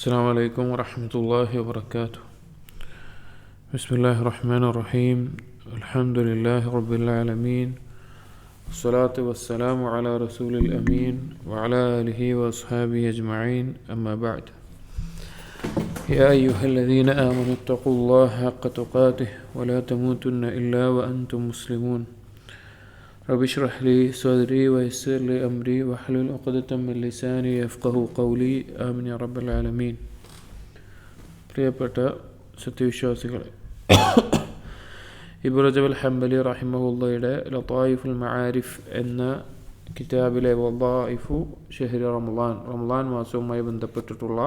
السلام عليكم ورحمة الله وبركاته. بسم الله الرحمن الرحيم. الحمد لله رب العالمين، والصلاة والسلام على رسول الأمين وعلى آله وأصحابه أجمعين، أما بعد. يا أيها الذين آمنوا اتقوا الله حق تقاته ولا تموتن إلا وأنتم مسلمون. رب اشرح لي صدري ويسر لي أمري واحلل عقدة من لساني يفقهوا قولي. آمين يا رب العالمين. പ്രിയപ്പെട്ട സത്യവിശ്വാസികളെ, ഇബ്നു റജബ് ഹംബലി റഹിമഹുള്ളയുടെ ലതായിഫുൽ മആരിഫ് എന്ന കിതാബിലെ വദായിഫു ഷഹ്രി റമളാൻ മാസവുമായി ബന്ധപ്പെട്ടിട്ടുള്ള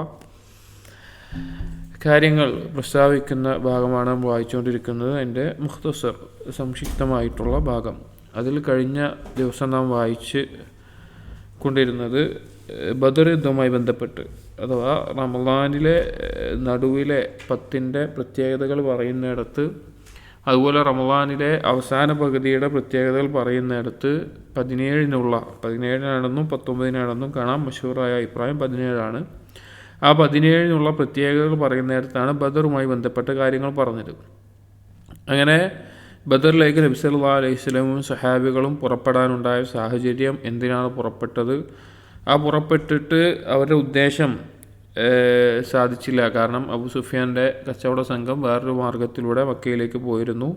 കാര്യങ്ങൾ പ്രസ്താവിക്കുന്ന ഭാഗമാണ് നാം വായിച്ചുകൊണ്ടിരിക്കുന്നത്. അതിൻ്റെ മുഖ്തസർ സംക്ഷിപ്തമായിട്ടുള്ള ഭാഗം. അതിൽ കഴിഞ്ഞ ദിവസം നാം വായിച്ച് കൊണ്ടിരുന്നത് ബദർ യുദ്ധവുമായി ബന്ധപ്പെട്ട്, അഥവാ റമളാനിലെ നടുവിലെ 10-ന്റെ പ്രത്യേകതകൾ പറയുന്നിടത്ത്, അതുപോലെ റമളാനിലെ അവസാന പകുതിയുടെ പ്രത്യേകതകൾ പറയുന്നിടത്ത് 17-നാണെന്നും 19-നാണെന്നും കാണാം. മശഹൂറായ അഭിപ്രായം 17ആണ്. ആ 17-നുള്ള പ്രത്യേകതകൾ പറയുന്നിടത്താണ് ബദറുമായി ബന്ധപ്പെട്ട കാര്യങ്ങൾ പറഞ്ഞത്. അങ്ങനെ ബദറിലേക്ക് നബി സല്ലല്ലാഹു അലൈഹി വസല്ലമയും സഹാബികളും പുറപ്പെടാനുണ്ടായ സാഹചര്യം, എന്തിനാണ് പുറപ്പെട്ടത്, ആ പുറപ്പെട്ടിട്ട് അവരുടെ ഉദ്ദേശം സാധിച്ചില്ല. കാരണം അബൂ സുഫിയാൻ്റെ കച്ചവട സംഘം വേറൊരു മാർഗത്തിലൂടെ മക്കയിലേക്ക് പോയിരുന്നു.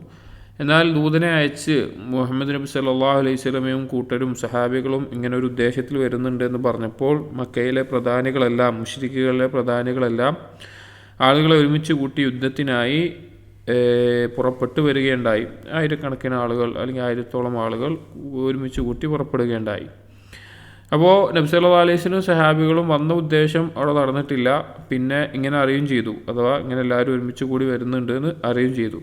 എന്നാൽ ദൂതനെ അയച്ച് മുഹമ്മദ് നബി സല്ലല്ലാഹു അലൈഹി വസല്ലമയും കൂട്ടരും സഹാബികളും ഇങ്ങനെ ഒരു ഉദ്ദേശത്തിൽ വരുന്നുണ്ട് എന്ന് പറഞ്ഞപ്പോൾ മക്കയിലെ പ്രധാനികളെല്ലാം, മുശ്രിക്കുകളിലെ പ്രധാനികളെല്ലാം ആളുകളെ ഒരുമിച്ച് കൂട്ടി യുദ്ധത്തിനായി പുറപ്പെട്ടു വരികയുണ്ടായി. ആയിരക്കണക്കിന് ആളുകൾ, അല്ലെങ്കിൽ 1000-ഓളം ആളുകൾ ഒരുമിച്ച് കൂട്ടി പുറപ്പെടുകയുണ്ടായി. അപ്പോൾ നബി സല്ലല്ലാഹു അലൈഹി വസല്ലം സഹാബികളും വന്ന ഉദ്ദേശം അവിടെ നടന്നിട്ടില്ല. പിന്നെ ഇങ്ങനെ അറിയുകയും ചെയ്തു, അഥവാ ഇങ്ങനെ എല്ലാവരും ഒരുമിച്ച് കൂടി വരുന്നുണ്ട് എന്ന് അറിയുകയും ചെയ്തു.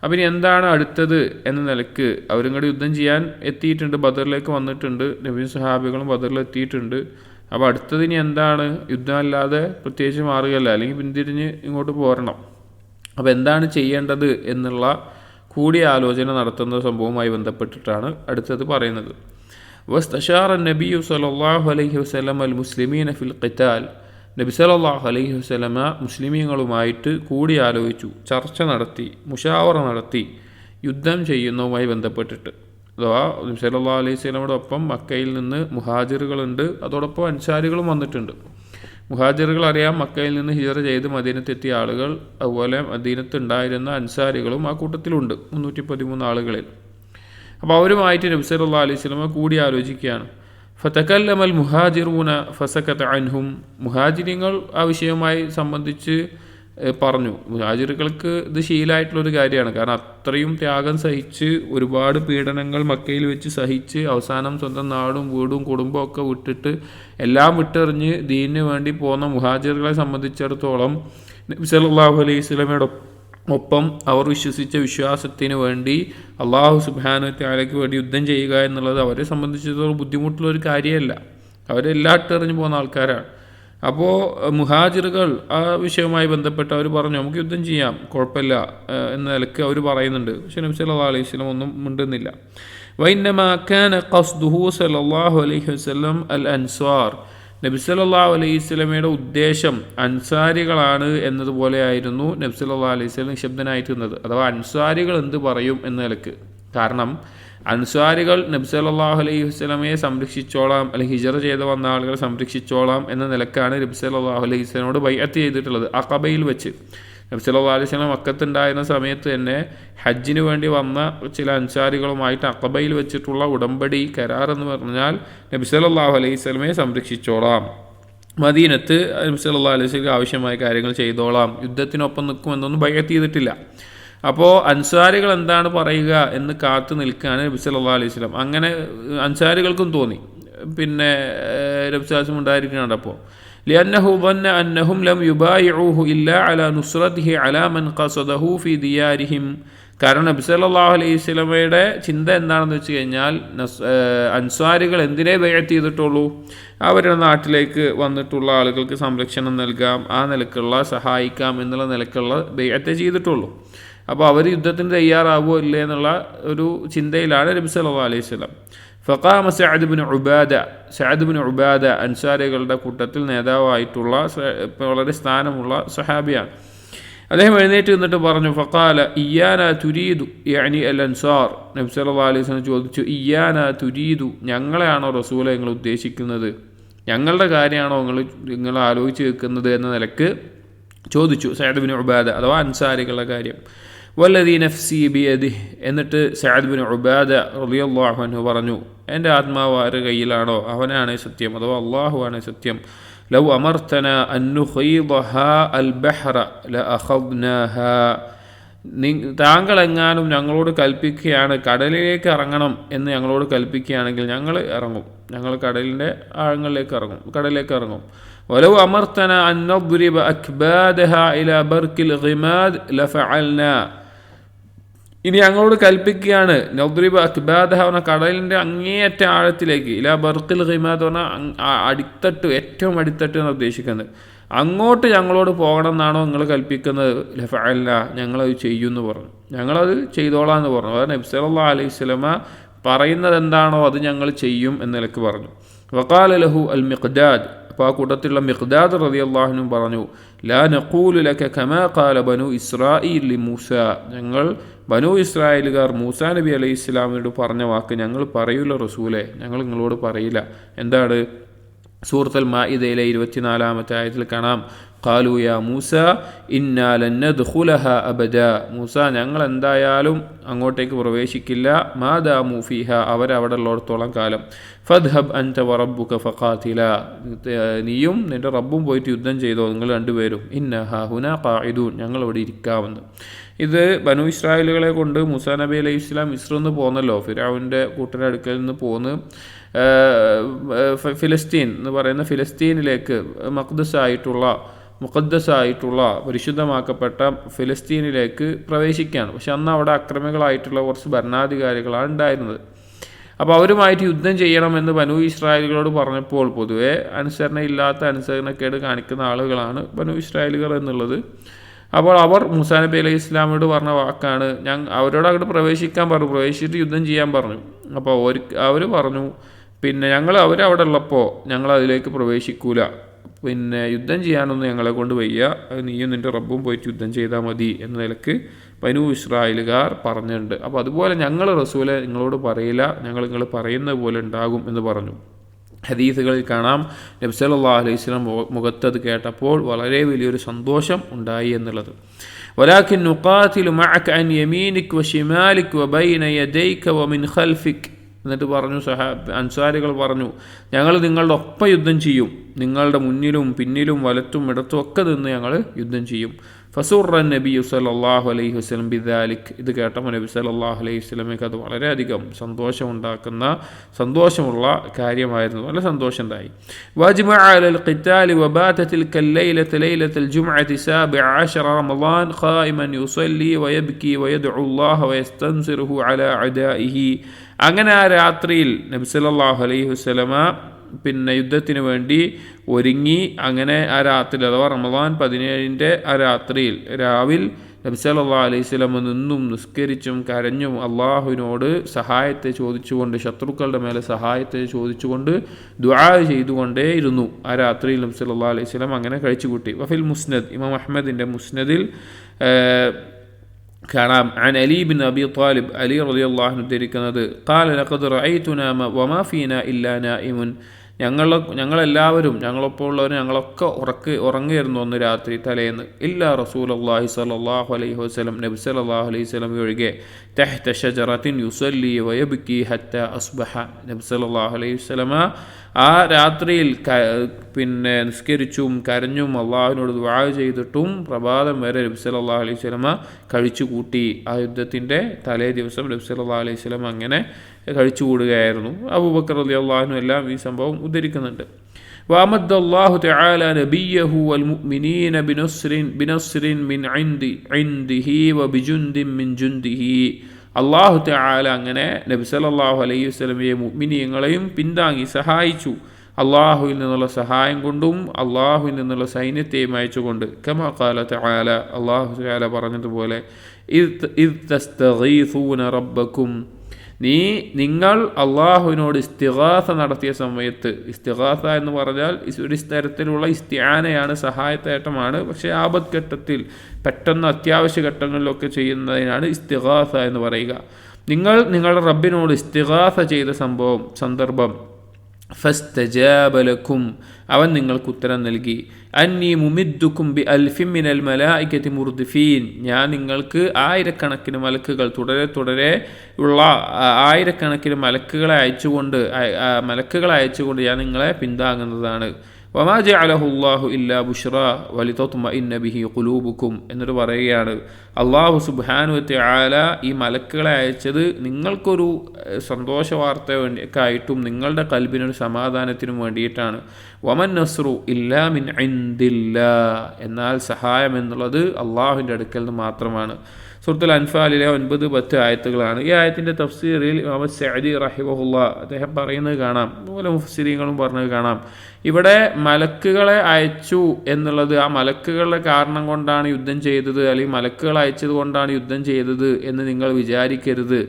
അപ്പം ഇനി എന്താണ് അടുത്തത് എന്ന നിലക്ക് അവരും കൂടി യുദ്ധം ചെയ്യാൻ എത്തിയിട്ടുണ്ട്, ബദറിലേക്ക് വന്നിട്ടുണ്ട്, നബിയും സഹാബികളും ബദറിൽ എത്തിയിട്ടുണ്ട്. അപ്പോൾ അടുത്തത് ഇനി എന്താണ്? യുദ്ധമല്ലാതെ പ്രത്യേകിച്ച് മാറുകയല്ല, അല്ലെങ്കിൽ പിന്തിരിഞ്ഞ് ഇങ്ങോട്ട് പോരണം. അപ്പോൾ എന്താണ് ചെയ്യേണ്ടത് എന്നുള്ള കൂടിയാലോചന നടത്തുന്ന സംഭവവുമായി ബന്ധപ്പെട്ടിട്ടാണ് അടുത്തത് പറയുന്നത്. വസ്തശാറ നബിയു സല്ലല്ലാഹു അലൈഹി വസല്ലം അൽ മുസ്ലിമീന ഫിൽ ഖിതാൽ. നബി സല്ലല്ലാഹു അലൈഹി വസല്ലമ മുസ്ലിമീങ്ങളുമായിട്ട് കൂടിയാലോചിച്ചു, ചർച്ച നടത്തി, മുഷാവറ നടത്തി യുദ്ധം ചെയ്യുന്നതുമായി ബന്ധപ്പെട്ടിട്ട്. അഥവാ നബി സല്ലല്ലാഹു അലൈഹി വസല്ലമയുടെ ഒപ്പം മക്കയിൽ നിന്ന് മുഹാജിറുകളുണ്ട്, അതോടൊപ്പം അൻസാരികളും വന്നിട്ടുണ്ട്. മുഹാജിറുകൾ അറിയാം, മക്കയിൽ നിന്ന് ഹിജറ ചെയ്ത് മദീനത്തെത്തിയ ആളുകൾ, അതുപോലെ മദീനത്ത് ഉണ്ടായിരുന്ന അൻസാരികളും ആ കൂട്ടത്തിലുണ്ട്, 313 ആളുകളിൽ. അപ്പോൾ അവരുമായിട്ട് നബി സല്ലല്ലാഹു അലൈഹി വസല്ലം കൂടിയാലോചിക്കുകയാണ്. ഫതകല്ലമൽ മുഹാജിറൂന ഫസകത അൻഹും. മുഹാജിരിങ്ങൾ ആ വിഷയവുമായി സംബന്ധിച്ച് പറഞ്ഞു. മുഹാജിറുകൾക്ക് ഇത് ശീലമായിട്ടുള്ളൊരു കാര്യമാണ്. കാരണം അത്രയും ത്യാഗം സഹിച്ച്, ഒരുപാട് പീഡനങ്ങൾ മക്കയിൽ വെച്ച് സഹിച്ച്, അവസാനം സ്വന്തം നാടും വീടും കുടുംബവും ഒക്കെ വിട്ടിട്ട് എല്ലാം വിട്ടെറിഞ്ഞ് ദീനിന് വേണ്ടി പോകുന്ന മുഹാജിറുകളെ സംബന്ധിച്ചിടത്തോളം നബി സല്ലല്ലാഹു അലൈഹി വസല്ലമയുടെ ഒപ്പം അവർ വിശ്വസിച്ച വിശ്വാസത്തിന് വേണ്ടി, അള്ളാഹു സുബ്ഹാനഹു വ തആലയ്ക്ക് വേണ്ടി യുദ്ധം ചെയ്യുക എന്നുള്ളത് അവരെ സംബന്ധിച്ചിടത്തോളം ബുദ്ധിമുട്ടുള്ളൊരു കാര്യമല്ല. അവരെല്ലാം ഇട്ടെറിഞ്ഞ് പോകുന്ന ആൾക്കാരാണ്. അപ്പോൾ മുഹാജിറുകൾ ആ വിഷയവുമായി ബന്ധപ്പെട്ട് അവർ പറഞ്ഞു, നമുക്ക് യുദ്ധം ചെയ്യാം, കുഴപ്പമില്ല എന്ന നിലക്ക് അവർ പറയുന്നുണ്ട്. പക്ഷേ നബി സല്ലല്ലാഹു അലൈഹി വസല്ലം ഒന്നും മിണ്ടുന്നില്ല. വഇന്നമാ കാന ഖസ്ദുഹു സല്ലല്ലാഹു അലൈഹി വസല്ലം അൽ അൻസാർ. നബി സല്ലല്ലാഹു അലൈഹി വസല്ലമയുടെ ഉദ്ദേശം അൻസാരികളാണ് എന്നതുപോലെ ആയിരുന്നു നബി സല്ലല്ലാഹു അലൈഹി വസല്ലം നിശബ്ദനായിരുന്നത്. അഥവാ അൻസാരികൾ എന്ത് പറയും എന്ന നിലക്ക്. കാരണം അൻസാരികൾ നബി സല്ലല്ലാഹു അലൈഹി വസല്ലമയെ സംരക്ഷിച്ചോളാം, അല്ലെങ്കിൽ ഹിജറ ചെയ്ത് വന്ന ആളുകളെ സംരക്ഷിച്ചോളാം എന്ന നിലക്കാണ് നബി സല്ലല്ലാഹു അലൈഹി വസല്ലമയോട് ബൈഅത്ത് ചെയ്തിട്ടുള്ളത്. അഖബയിൽ വെച്ച് നബി സല്ലല്ലാഹു അലൈഹി വസല്ലം മക്കത്തുണ്ടായിരുന്ന സമയത്ത് തന്നെ ഹജ്ജിന് വേണ്ടി വന്ന ചില അൻസാരികളുമായിട്ട് അഖബയിൽ വെച്ചിട്ടുള്ള ഉടമ്പടി, കരാർ എന്ന് പറഞ്ഞാൽ നബി സല്ലല്ലാഹു അലൈഹി വസല്ലമയെ സംരക്ഷിച്ചോളാം, മദീനത്ത് നബി സല്ലല്ലാഹു അലൈഹി വസല്ലം ആവശ്യമായ കാര്യങ്ങൾ ചെയ്തോളാം, യുദ്ധത്തിനൊപ്പം നിൽക്കുമെന്നൊന്നും ബൈഅത്ത് ചെയ്തിട്ടില്ല. അപ്പോൾ അൻസാരികൾ എന്താണ് പറയുക എന്ന് കാത്തു നിൽക്കുകയാണ് നബി സല്ലല്ലാഹു അലൈഹി വസല്ലം. അങ്ങനെ അൻസാരികൾക്കും തോന്നി, പിന്നെ നബി സല്ലല്ലാഹു അലൈഹി വസല്ലം ഉണ്ടായിരിക്കുന്നുണ്ടപ്പോൾ لأنه ظن أنهم لم يبايعوه إلا على نصرته على من قصده في ديارهم. കാരണം നബി സല്ലല്ലാഹു അലൈഹി വസല്ലമയുടെ ചിന്ത എന്താണെന്ന് വെച്ച് കഴിഞ്ഞാൽ, അൻസാരികൾ എന്തിനെ ബൈഅത്ത് ചെയ്തിട്ടുള്ളൂ? അവരുടെ നാട്ടിലേക്ക് വന്നിട്ടുള്ള ആളുകൾക്ക് സംരക്ഷണം നൽകാം, ആ നിലക്കുള്ള സഹായിക്കാം എന്നുള്ള നിലക്കുള്ള ബൈഅത്തെ ചെയ്തിട്ടുള്ളൂ. അപ്പോൾ അവർ യുദ്ധത്തിന് തയ്യാറാവുമോ ഇല്ലേ എന്നുള്ള ഒരു ചിന്തയിലാണ് നബി സല്ലല്ലാഹു അലൈഹി വസല്ലം. ഫഖാമ സഅദ് ബിൻ ഉബാദ അൻസാരികളുടെ കൂട്ടത്തിൽ നേതാവായിട്ടുള്ള വളരെ സ്ഥാനമുള്ള സഹാബിയാണ്. അദ്ദേഹം എഴുന്നേറ്റ് നിന്നിട്ട് പറഞ്ഞു, ഫഖാല ഇയ്യാന തുരീദു യഅനി അൽ അൻസാർ. നബി സല്ലല്ലാഹു അലൈഹി വസല്ലം ചോദിച്ചു, ഇയ്യാന തുരീദു, ഞങ്ങളെയാണോ റസൂലെ നിങ്ങൾ ഉദ്ദേശിക്കുന്നത്, ഞങ്ങളുടെ കാര്യമാണോ നിങ്ങൾ ആലോചിച്ച് വെക്കുന്നത് എന്ന നിലക്ക് ചോദിച്ചു സഅദ് ബിൻ ഉബാദ, അഥവാ അൻസാരികളുടെ കാര്യം. വല്ലദീ നഫ്സി ബിയദിഹി, എന്നിട്ട് സഅദ് ബിൻ ഉബാദ റളിയല്ലാഹു അൻഹു പറഞ്ഞു, എൻ്റെ ആത്മാവ് ആരുടെ കയ്യിലാണോ അവനാണ് സത്യം, അഥവാ അള്ളാഹു ആണ് സത്യം. ലൗ അമർതന അൻ നുഖീദഹാ അൽ ബഹ്റ ലഅഖദ്നാഹാ, താങ്കളെങ്ങാനും ഞങ്ങളോട് കൽപ്പിക്കുകയാണ് കടലിലേക്ക് ഇറങ്ങണം എന്ന് ഞങ്ങളോട് കൽപ്പിക്കുകയാണെങ്കിൽ ഞങ്ങൾ ഇറങ്ങും, ഞങ്ങൾ കടലിൻ്റെ കടലിലേക്ക് ഇറങ്ങും. വലൗ അമർതന അൻ നദ്രിബ അക്ബാദഹാ ഇലാ ബർക്കിൽ ഗിമാദ് ലഫഅൽനാ, ഇനി ഞങ്ങളോട് കൽപ്പിക്കുകയാണ് നദ്രിബ അക്ബാദഹ എന്ന കടലിൻ്റെ അങ്ങേയറ്റ ആഴത്തിലേക്ക്, ഇലാ ബർക്കിൽ ഗിമാദ് പറഞ്ഞാൽ അടിത്തട്ട്, ഏറ്റവും അടിത്തട്ട് എന്ന് ഉദ്ദേശിക്കുന്നത്, അങ്ങോട്ട് ഞങ്ങളോട് പോകണം എന്നാണോ നിങ്ങൾ കൽപ്പിക്കുന്നത്, ലഫഅൽന, ഞങ്ങളത് ചെയ്യുമെന്ന് പറഞ്ഞു, ഞങ്ങളത് ചെയ്തോളാം എന്ന് പറഞ്ഞു. അതായത് നബി സല്ലല്ലാഹു അലൈഹി വസല്ലമ പറയുന്നത് എന്താണോ അത് ഞങ്ങൾ ചെയ്യും എന്ന നിലക്ക് പറഞ്ഞു. വഖാല ലഹു അൽ മിഖ്ദാദ്, അപ്പോൾ ആ കൂട്ടത്തിലുള്ള മിഖ്ദാദ് റളിയല്ലാഹു അൻഹു പറഞ്ഞു, ലാ നഖൂലു ലക കമാ ഖാല ബനു ഇസ്രായീൽ ലി മൂസ, ഞങ്ങൾ ബനു ഇസ്രായേലുകാർ മൂസാ നബി അലൈഹി ഇസ്ലാമിനോട് പറഞ്ഞ വാക്ക് ഞങ്ങൾ പറയൂല റസൂലെ, ഞങ്ങൾ നിങ്ങളോട് പറയില്ല. എന്താണ്? സൂറത്തുൽ മാഇദയിലെ 24-ാമത്തെ ആയത്തിൽ കാണാം, ഖാലു യാ മൂസ ഇന്നാ ലൻ നദ്ഖുലഹാ അബദ, മൂസ ഞങ്ങൾ എന്തായാലും അങ്ങോട്ടേക്ക് പ്രവേശിക്കില്ല, മാ ദാമു ഫീഹ, അവരവിടെ ഉള്ളിടത്തോളം കാലം. ഫദ്ഹബ് അൻത വറബ്ബുക ഫഖാതില, നീയും നിന്റെ റബ്ബും പോയിട്ട് യുദ്ധം ചെയ്തോ, നിങ്ങൾ രണ്ടുപേരും. ഇന്നഹാ ഹുനാ ഖാഇദൂൻ, ഞങ്ങൾ ഇവിടെ ഇരിക്കാമെന്ന്. ഇത് ബനു ഇസ്രായേലുകളെ കൊണ്ട് മൂസാ നബി അലൈഹി ഇസ്ലാം മിസ്രിന്ന് പോന്നല്ലോ, ഫിർഔന്റെ കൂട്ടരുടെ അടുക്കൽ നിന്ന് പോന്ന് ഫിലിസ്തീൻ എന്ന് പറയുന്ന ഫിലിസ്തീനിലേക്ക് മുഖദ്ദസായിട്ടുള്ള പരിശുദ്ധമാക്കപ്പെട്ട ഫിലിസ്തീനിലേക്ക് പ്രവേശിക്കുകയാണ്. പക്ഷെ അന്ന് അവിടെ അക്രമികളായിട്ടുള്ള കുറച്ച് ഭരണാധികാരികളാണ് ഉണ്ടായിരുന്നത്. അപ്പോൾ അവരുമായിട്ട് യുദ്ധം ചെയ്യണമെന്ന് ബനു ഇസ്രായേലുകളോട് പറഞ്ഞപ്പോൾ പൊതുവെ അനുസരണക്കേട് കാണിക്കുന്ന ആളുകളാണ് ബനു ഇസ്രായേലുകൾ എന്നുള്ളത്. അപ്പോൾ അവർ മൂസാ നബി അലൈഹി ഇസ്ലാമിനോട് പറഞ്ഞ വാക്കാണ്, അവരോട് അങ്ങോട്ട് പ്രവേശിക്കാൻ പറഞ്ഞു, പ്രവേശിച്ചിട്ട് യുദ്ധം ചെയ്യാൻ പറഞ്ഞു. അപ്പോൾ അവർ പറഞ്ഞു, പിന്നെ അവരവിടെ ഉള്ളപ്പോൾ ഞങ്ങൾ അതിലേക്ക് പ്രവേശിക്കൂല, പിന്നെ യുദ്ധം ചെയ്യാനൊന്നും ഞങ്ങളെ കൊണ്ട് വയ്യ, നീയും നിൻ്റെ റബ്ബും പോയിട്ട് യുദ്ധം ചെയ്താൽ മതി എന്ന നിലക്ക് ബനു ഇസ്രായേലുകാർ പറഞ്ഞിട്ടുണ്ട്. അപ്പോൾ അതുപോലെ ഞങ്ങൾ റസൂലെ നിങ്ങളോട് പറയില്ല, നിങ്ങൾ പറയുന്ന പോലെ ഉണ്ടാകും എന്ന് പറഞ്ഞു. ഹദീസുകളിൽ കാണാം നബി സല്ലല്ലാഹു അലൈഹി വസല്ലം മുഖത്തത് കേട്ടപ്പോൾ വളരെ വലിയൊരു സന്തോഷം ഉണ്ടായി എന്നുള്ളത്. വലാകിൻ നുഖാതിലു മഅക അൻ യമീനിക വശിമാലിക വബൈന യദൈക വമിൻ ഖൽഫിക, എന്നിട്ട് പറഞ്ഞു അൻസാരികൾ പറഞ്ഞു, ഞങ്ങൾ നിങ്ങളുടെ ഒപ്പം യുദ്ധം ചെയ്യും, നിങ്ങളുടെ മുന്നിലും പിന്നിലും വലത്തും ഇടത്തും ഒക്കെ നിന്ന് ഞങ്ങൾ യുദ്ധം ചെയ്യും. ഫസുറ നബി സല്ലല്ലാഹു അലൈഹി വസല്ലം ബിദാലിക്, ഇത് കേട്ടപ്പോൾ നബി സല്ലല്ലാഹു അലൈഹി വസല്ലമയ്ക്ക് അത് വളരെയധികം സന്തോഷമുള്ള കാര്യമായിരുന്നു, നല്ല സന്തോഷം ഉണ്ടായി. വജ്മഅ അലൽ ഖിതാലി വബാത തിൽക ലൈലത ലൈലത്തുൽ ജുംഅതി 17 റമളാൻ ഖായിമൻ യുസല്ലി വയബ്കി വയദ്ഉ അല്ലാഹ വയസ്തൻസിറുഹു അലാ അദാഇഹി, അങ്ങനെ ആ രാത്രിയിൽ നബി സല്ലല്ലാഹു അലൈഹി വസല്ലമ പിന്നെ യുദ്ധത്തിന് വേണ്ടി ഒരുങ്ങി. അങ്ങനെ ആ രാത്രി അഥവാ റമളാൻ 17 ആ രാത്രിയിൽ രാവിൽ നബി സല്ലല്ലാഹു അലൈഹി വസല്ലം നിന്നും നിസ്കരിച്ചും കരഞ്ഞും അള്ളാഹുവിനോട് സഹായത്തെ ചോദിച്ചുകൊണ്ട്, ശത്രുക്കളുടെ മേലെ സഹായത്തെ ചോദിച്ചുകൊണ്ട് ദുആ ചെയ്തുകൊണ്ടേ ഇരുന്നു. ആ രാത്രിയിൽ നബി സല്ലല്ലാഹു അലൈഹി വസല്ലം അങ്ങനെ കഴിച്ചുകൂട്ടി. വഫിൽ മുസ്നദ്, ഇമാം അഹ്മദിൻ്റെ മുസ്നദിൽ കാണാം, അൻ Ali bin Abi Talib, Ali റളിയല്ലാഹു അൻഹു ഉദ്ധരിക്കുന്നത്, ഖാല ലഖദ് റഅയ്തുനാ വമാ ഫീനാ ഇല്ലാ നായിമുൻ, ഞങ്ങളെല്ലാവരും ഞങ്ങളൊപ്പം ഉള്ളവർ ഞങ്ങളൊക്കെ ഉറങ്ങിയിരുന്നു അന്ന് രാത്രി തലേന്ന്, ഇല്ലാ റസൂലുള്ളാഹി സ്വല്ലല്ലാഹു അലൈഹി വസല്ലം, നബി സല്ലല്ലാഹു അലൈഹി വസല്ലം ഒഴികെ, തഹ്ത ഷജറത്തിൻ യുസല്ലി വയബ്കി ഹത്താ അസ്ബഹ, നബി സല്ലല്ലാഹു അലൈഹി വസല്ലമ ആ രാത്രിയിൽ പിന്നെ നിസ്കരിച്ചും കരഞ്ഞും അള്ളാഹുവിനോട് ദുആ ചെയ്തിട്ടും പ്രഭാതം വരെ നബി സല്ലല്ലാഹു അലൈഹി വസല്ലമ കഴിച്ചു കൂട്ടി. ആ യുദ്ധത്തിൻ്റെ തലേ ദിവസം നബി സല്ലല്ലാഹു അലൈഹി വസല്ലം അങ്ങനെ കഴിച്ചുകൂടുകയായിരുന്നു. അബൂബക്കർ റളിയല്ലാഹു അൻഹു എല്ലാം ഈ സംഭവം ഉദ്ധരിക്കുന്നുണ്ട്. വഅമദ്ദല്ലാഹു തആല നബിയഹു വൽ മുഅ്മിനീന ബിനസ്രിൻ മിൻ ഇൻദിഹി വബിജുൻദിൻ മിൻ ജുൻദിഹി, അല്ലാഹു തആല അങ്ങനെ നബി സല്ലല്ലാഹു അലൈഹി വസല്ലമയെ മുഅ്മിനീങ്ങളെയും പിന്താങ്ങി സഹായിച്ചു, അള്ളാഹുവിൽ നിന്നുള്ള സഹായം കൊണ്ടും അള്ളാഹുവിൽ നിന്നുള്ള സൈന്യത്തെയും അയച്ചുകൊണ്ട്. കമാ ഖാല തആല, അല്ലാഹു തആല പറഞ്ഞതുപോലെ, ഇദ് തസ്തഗീസൂന റബ്ബക്കും, നിങ്ങൾ അള്ളാഹുവിനോട് ഇസ്തിഗാസ നടത്തിയ സമയത്ത്, ഇസ്തിഗാസ എന്ന് പറഞ്ഞാൽ ഒരു തരത്തിലുള്ള ഇസ്തിആനയാണ്, സഹായത്തേട്ടമാണ്. പക്ഷേ ആപത്ത് ഘട്ടത്തിൽ, പെട്ടെന്ന് അത്യാവശ്യ ഘട്ടങ്ങളിലൊക്കെ ചെയ്യുന്നതിനാണ് ഇസ്തിഗാസ എന്ന് പറയുക. നിങ്ങൾ നിങ്ങളുടെ റബ്ബിനോട് ഇസ്തിഗാസ ചെയ്ത സന്ദർഭം ഫസ്തജാബ ലക്കും, അവൻ നിങ്ങൾക്ക് ഉത്തരം നൽകി. അന്നി മുമിദ്ദുക്കും ബി അൽഫിൻ മിനൽ മലായികതി മുർദിഫീൻ, ഞാൻ നിങ്ങൾക്ക് ആയിരക്കണക്കിന് മലക്കുകൾ തുടരെ ഉള്ള ആയിരക്കണക്കിന് മലക്കുകളെ അയച്ചുകൊണ്ട് ഞാൻ നിങ്ങളെ പിന്താങ്ങുന്നതാണ്. വമാ ജഅലഹു അല്ലാഹു ഇല്ലാ ബുശ്റാ വലിതത്മഇന്ന ബിഹി ഖുലൂബുക്കും എന്നിട്ട് പറയുകയാണ്, അല്ലാഹു സുബ്ഹാനഹു വ തആല ഈ മലക്കുകളെ അയച്ചത് നിങ്ങൾക്കൊരു സന്തോഷ വാർത്ത ആയിട്ടും നിങ്ങളുടെ കൽബിനൊരു സമാധാനത്തിനും വേണ്ടിയിട്ടാണ്. വമൻ നസ്റു ഇല്ലാ മിൻ ഇൻദില്ലാ, എന്നാൽ സഹായം എന്നുള്ളത് അള്ളാഹുവിൻ്റെ അടുക്കൽ നിന്ന് മാത്രമാണ്. സൂറത്തുൽ അൻഫാലിലെ 9-10 ആയത്തുകളാണ്. ഈ ആയത്തിൻ്റെ തഫ്സീറിൽ ഇമാം സഅദി റഹിമഹുല്ലാഹ് അദ്ദേഹം പറയുന്നത് കാണാം, അതുപോലെ മുഫസ്സിരീങ്ങളും പറഞ്ഞത് കാണാം. ഇവിടെ മലക്കുകളെ അയച്ചു എന്നുള്ളത് ആ മലക്കുകളുടെ കാരണം കൊണ്ടാണ് യുദ്ധം ചെയ്തത്, അല്ലെങ്കിൽ മലക്കുകൾ അയച്ചത് കൊണ്ടാണ് യുദ്ധം ചെയ്തത് എന്ന് നിങ്ങൾ വിചാരിക്കരുത്.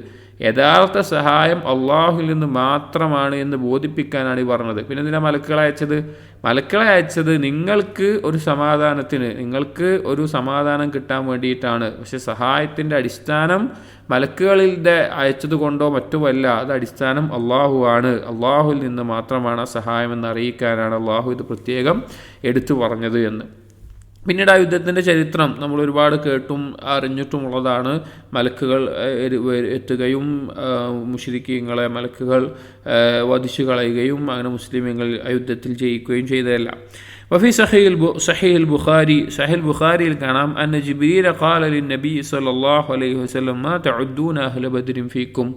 യഥാർത്ഥ സഹായം അള്ളാഹുവിൽ നിന്ന് മാത്രമാണ് എന്ന് ബോധിപ്പിക്കാനാണ് ഈ പറഞ്ഞത്. പിന്നെ എന്തിനാ മലക്കുകളെ അയച്ചത് നിങ്ങൾക്ക് ഒരു സമാധാനം കിട്ടാൻ വേണ്ടിയിട്ടാണ്. പക്ഷെ സഹായത്തിൻ്റെ അടിസ്ഥാനം മലക്കുകളിലെ അയച്ചത് കൊണ്ടോ മറ്റുമല്ല, അത് അടിസ്ഥാനം അള്ളാഹു ആണ്. അള്ളാഹുവിൽ നിന്ന് മാത്രമാണ് ആ സഹായം എന്ന് അറിയിക്കാനാണ് അള്ളാഹു ഇത് പ്രത്യേകം എടുത്തു പറഞ്ഞത് എന്ന്. പിന്നീട് ആ യുദ്ധത്തിൻ്റെ ചരിത്രം നമ്മൾ ഒരുപാട് കേട്ടും അറിഞ്ഞിട്ടുമുള്ളതാണ്. മലക്കുകൾ എത്തുകയും മുശ്രിക്കീങ്ങളെ മലക്കുകൾ വധിച്ചു കളയുകയും അങ്ങനെ മുസ്ലിമീങ്ങൾ ആ യുദ്ധത്തിൽ ജയിക്കുകയും ചെയ്തതല്ല. വഫി സഹീഹ് ബുഖാരിയിൽ കാണാം, അന്ന ജിബ്രീൽ ഖാല ലിന്നബി സല്ലല്ലാഹു അലൈഹി വസല്ലം മാ തഉദ്ദൂന അഹ്ല ബദ്രിൻ ഫീക്കും.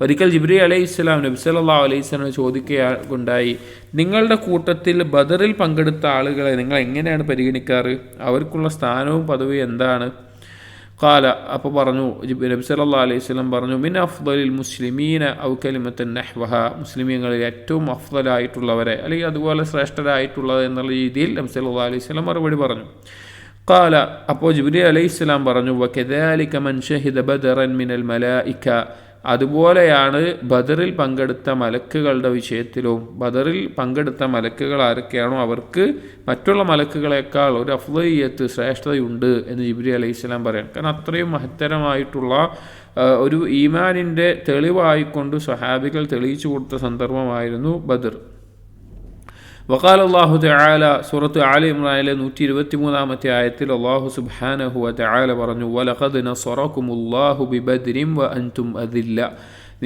ഒരിക്കൽ ജിബ്രീൽ അലൈഹിസ്സലാം നബി സല്ലല്ലാഹു അലൈഹി വസല്ലം ചോദിക്കുകയുണ്ടായി, നിങ്ങളുടെ കൂട്ടത്തിൽ ബദറിൽ പങ്കെടുത്ത ആളുകളെ നിങ്ങൾ എങ്ങനെയാണ് പരിഗണിക്കാറ്? അവർക്കുള്ള സ്ഥാനവും പദവിയും എന്താണ്? ഖാല, അപ്പോൾ പറഞ്ഞു നബി സല്ലല്ലാഹു അലൈഹി വസല്ലം പറഞ്ഞു, മിൻ അഫ്ദലിൽ മുസ്ലിമീന ഔ കലിമത്തൻ നഹ്വഹ, മുസ്ലിമീങ്ങളിൽ ഏറ്റവും അഫ്ദലായിട്ടുള്ളവരെ അല്ലെങ്കിൽ അതുപോലെ ശ്രേഷ്ഠരായിട്ടുള്ളത് എന്നുള്ള രീതിയിൽ നബി സല്ലല്ലാഹു അലൈഹി വസല്ലം മറുപടി പറഞ്ഞു. ഖാല, അപ്പോൾ ജിബ്രീൽ അലൈഹിസ്സലാം പറഞ്ഞു, വകദാലിക മൻ ഷഹിദ ബദറൻ മിനൽ മലായിക, അതുപോലെയാണ് ബദറിൽ പങ്കെടുത്ത മലക്കുകളുടെ വിഷയത്തിലും. ബദറിൽ പങ്കെടുത്ത മലക്കുകൾ ആരൊക്കെയാണോ അവർക്ക് മറ്റുള്ള മലക്കുകളെക്കാൾ ഒരു അഫ്ളലിയത്ത്, ശ്രേഷ്ഠതയുണ്ട് എന്ന് ജിബ്രീൽ അലൈഹിസ്സലാം പറയാം. കാരണം അത്രയും മഹത്തരമായിട്ടുള്ള ഒരു ഈമാനിൻ്റെ തെളിവായിക്കൊണ്ട് സ്വഹാബികൾ തെളിയിച്ചു കൊടുത്ത സന്ദർഭമായിരുന്നു ബദർ. വഖാല അല്ലാഹു തആല, സൂറത്ത് ആല ഇംറാനിലെ 123-ാമത്തെ ആയത്തിൽ അല്ലാഹു സുബ്ഹാനഹു വ തആല പറഞ്ഞു, വലഖദ് നസറകുമുല്ലാഹു ബിബദ്രിൻ വഅൻതും അദില്ല,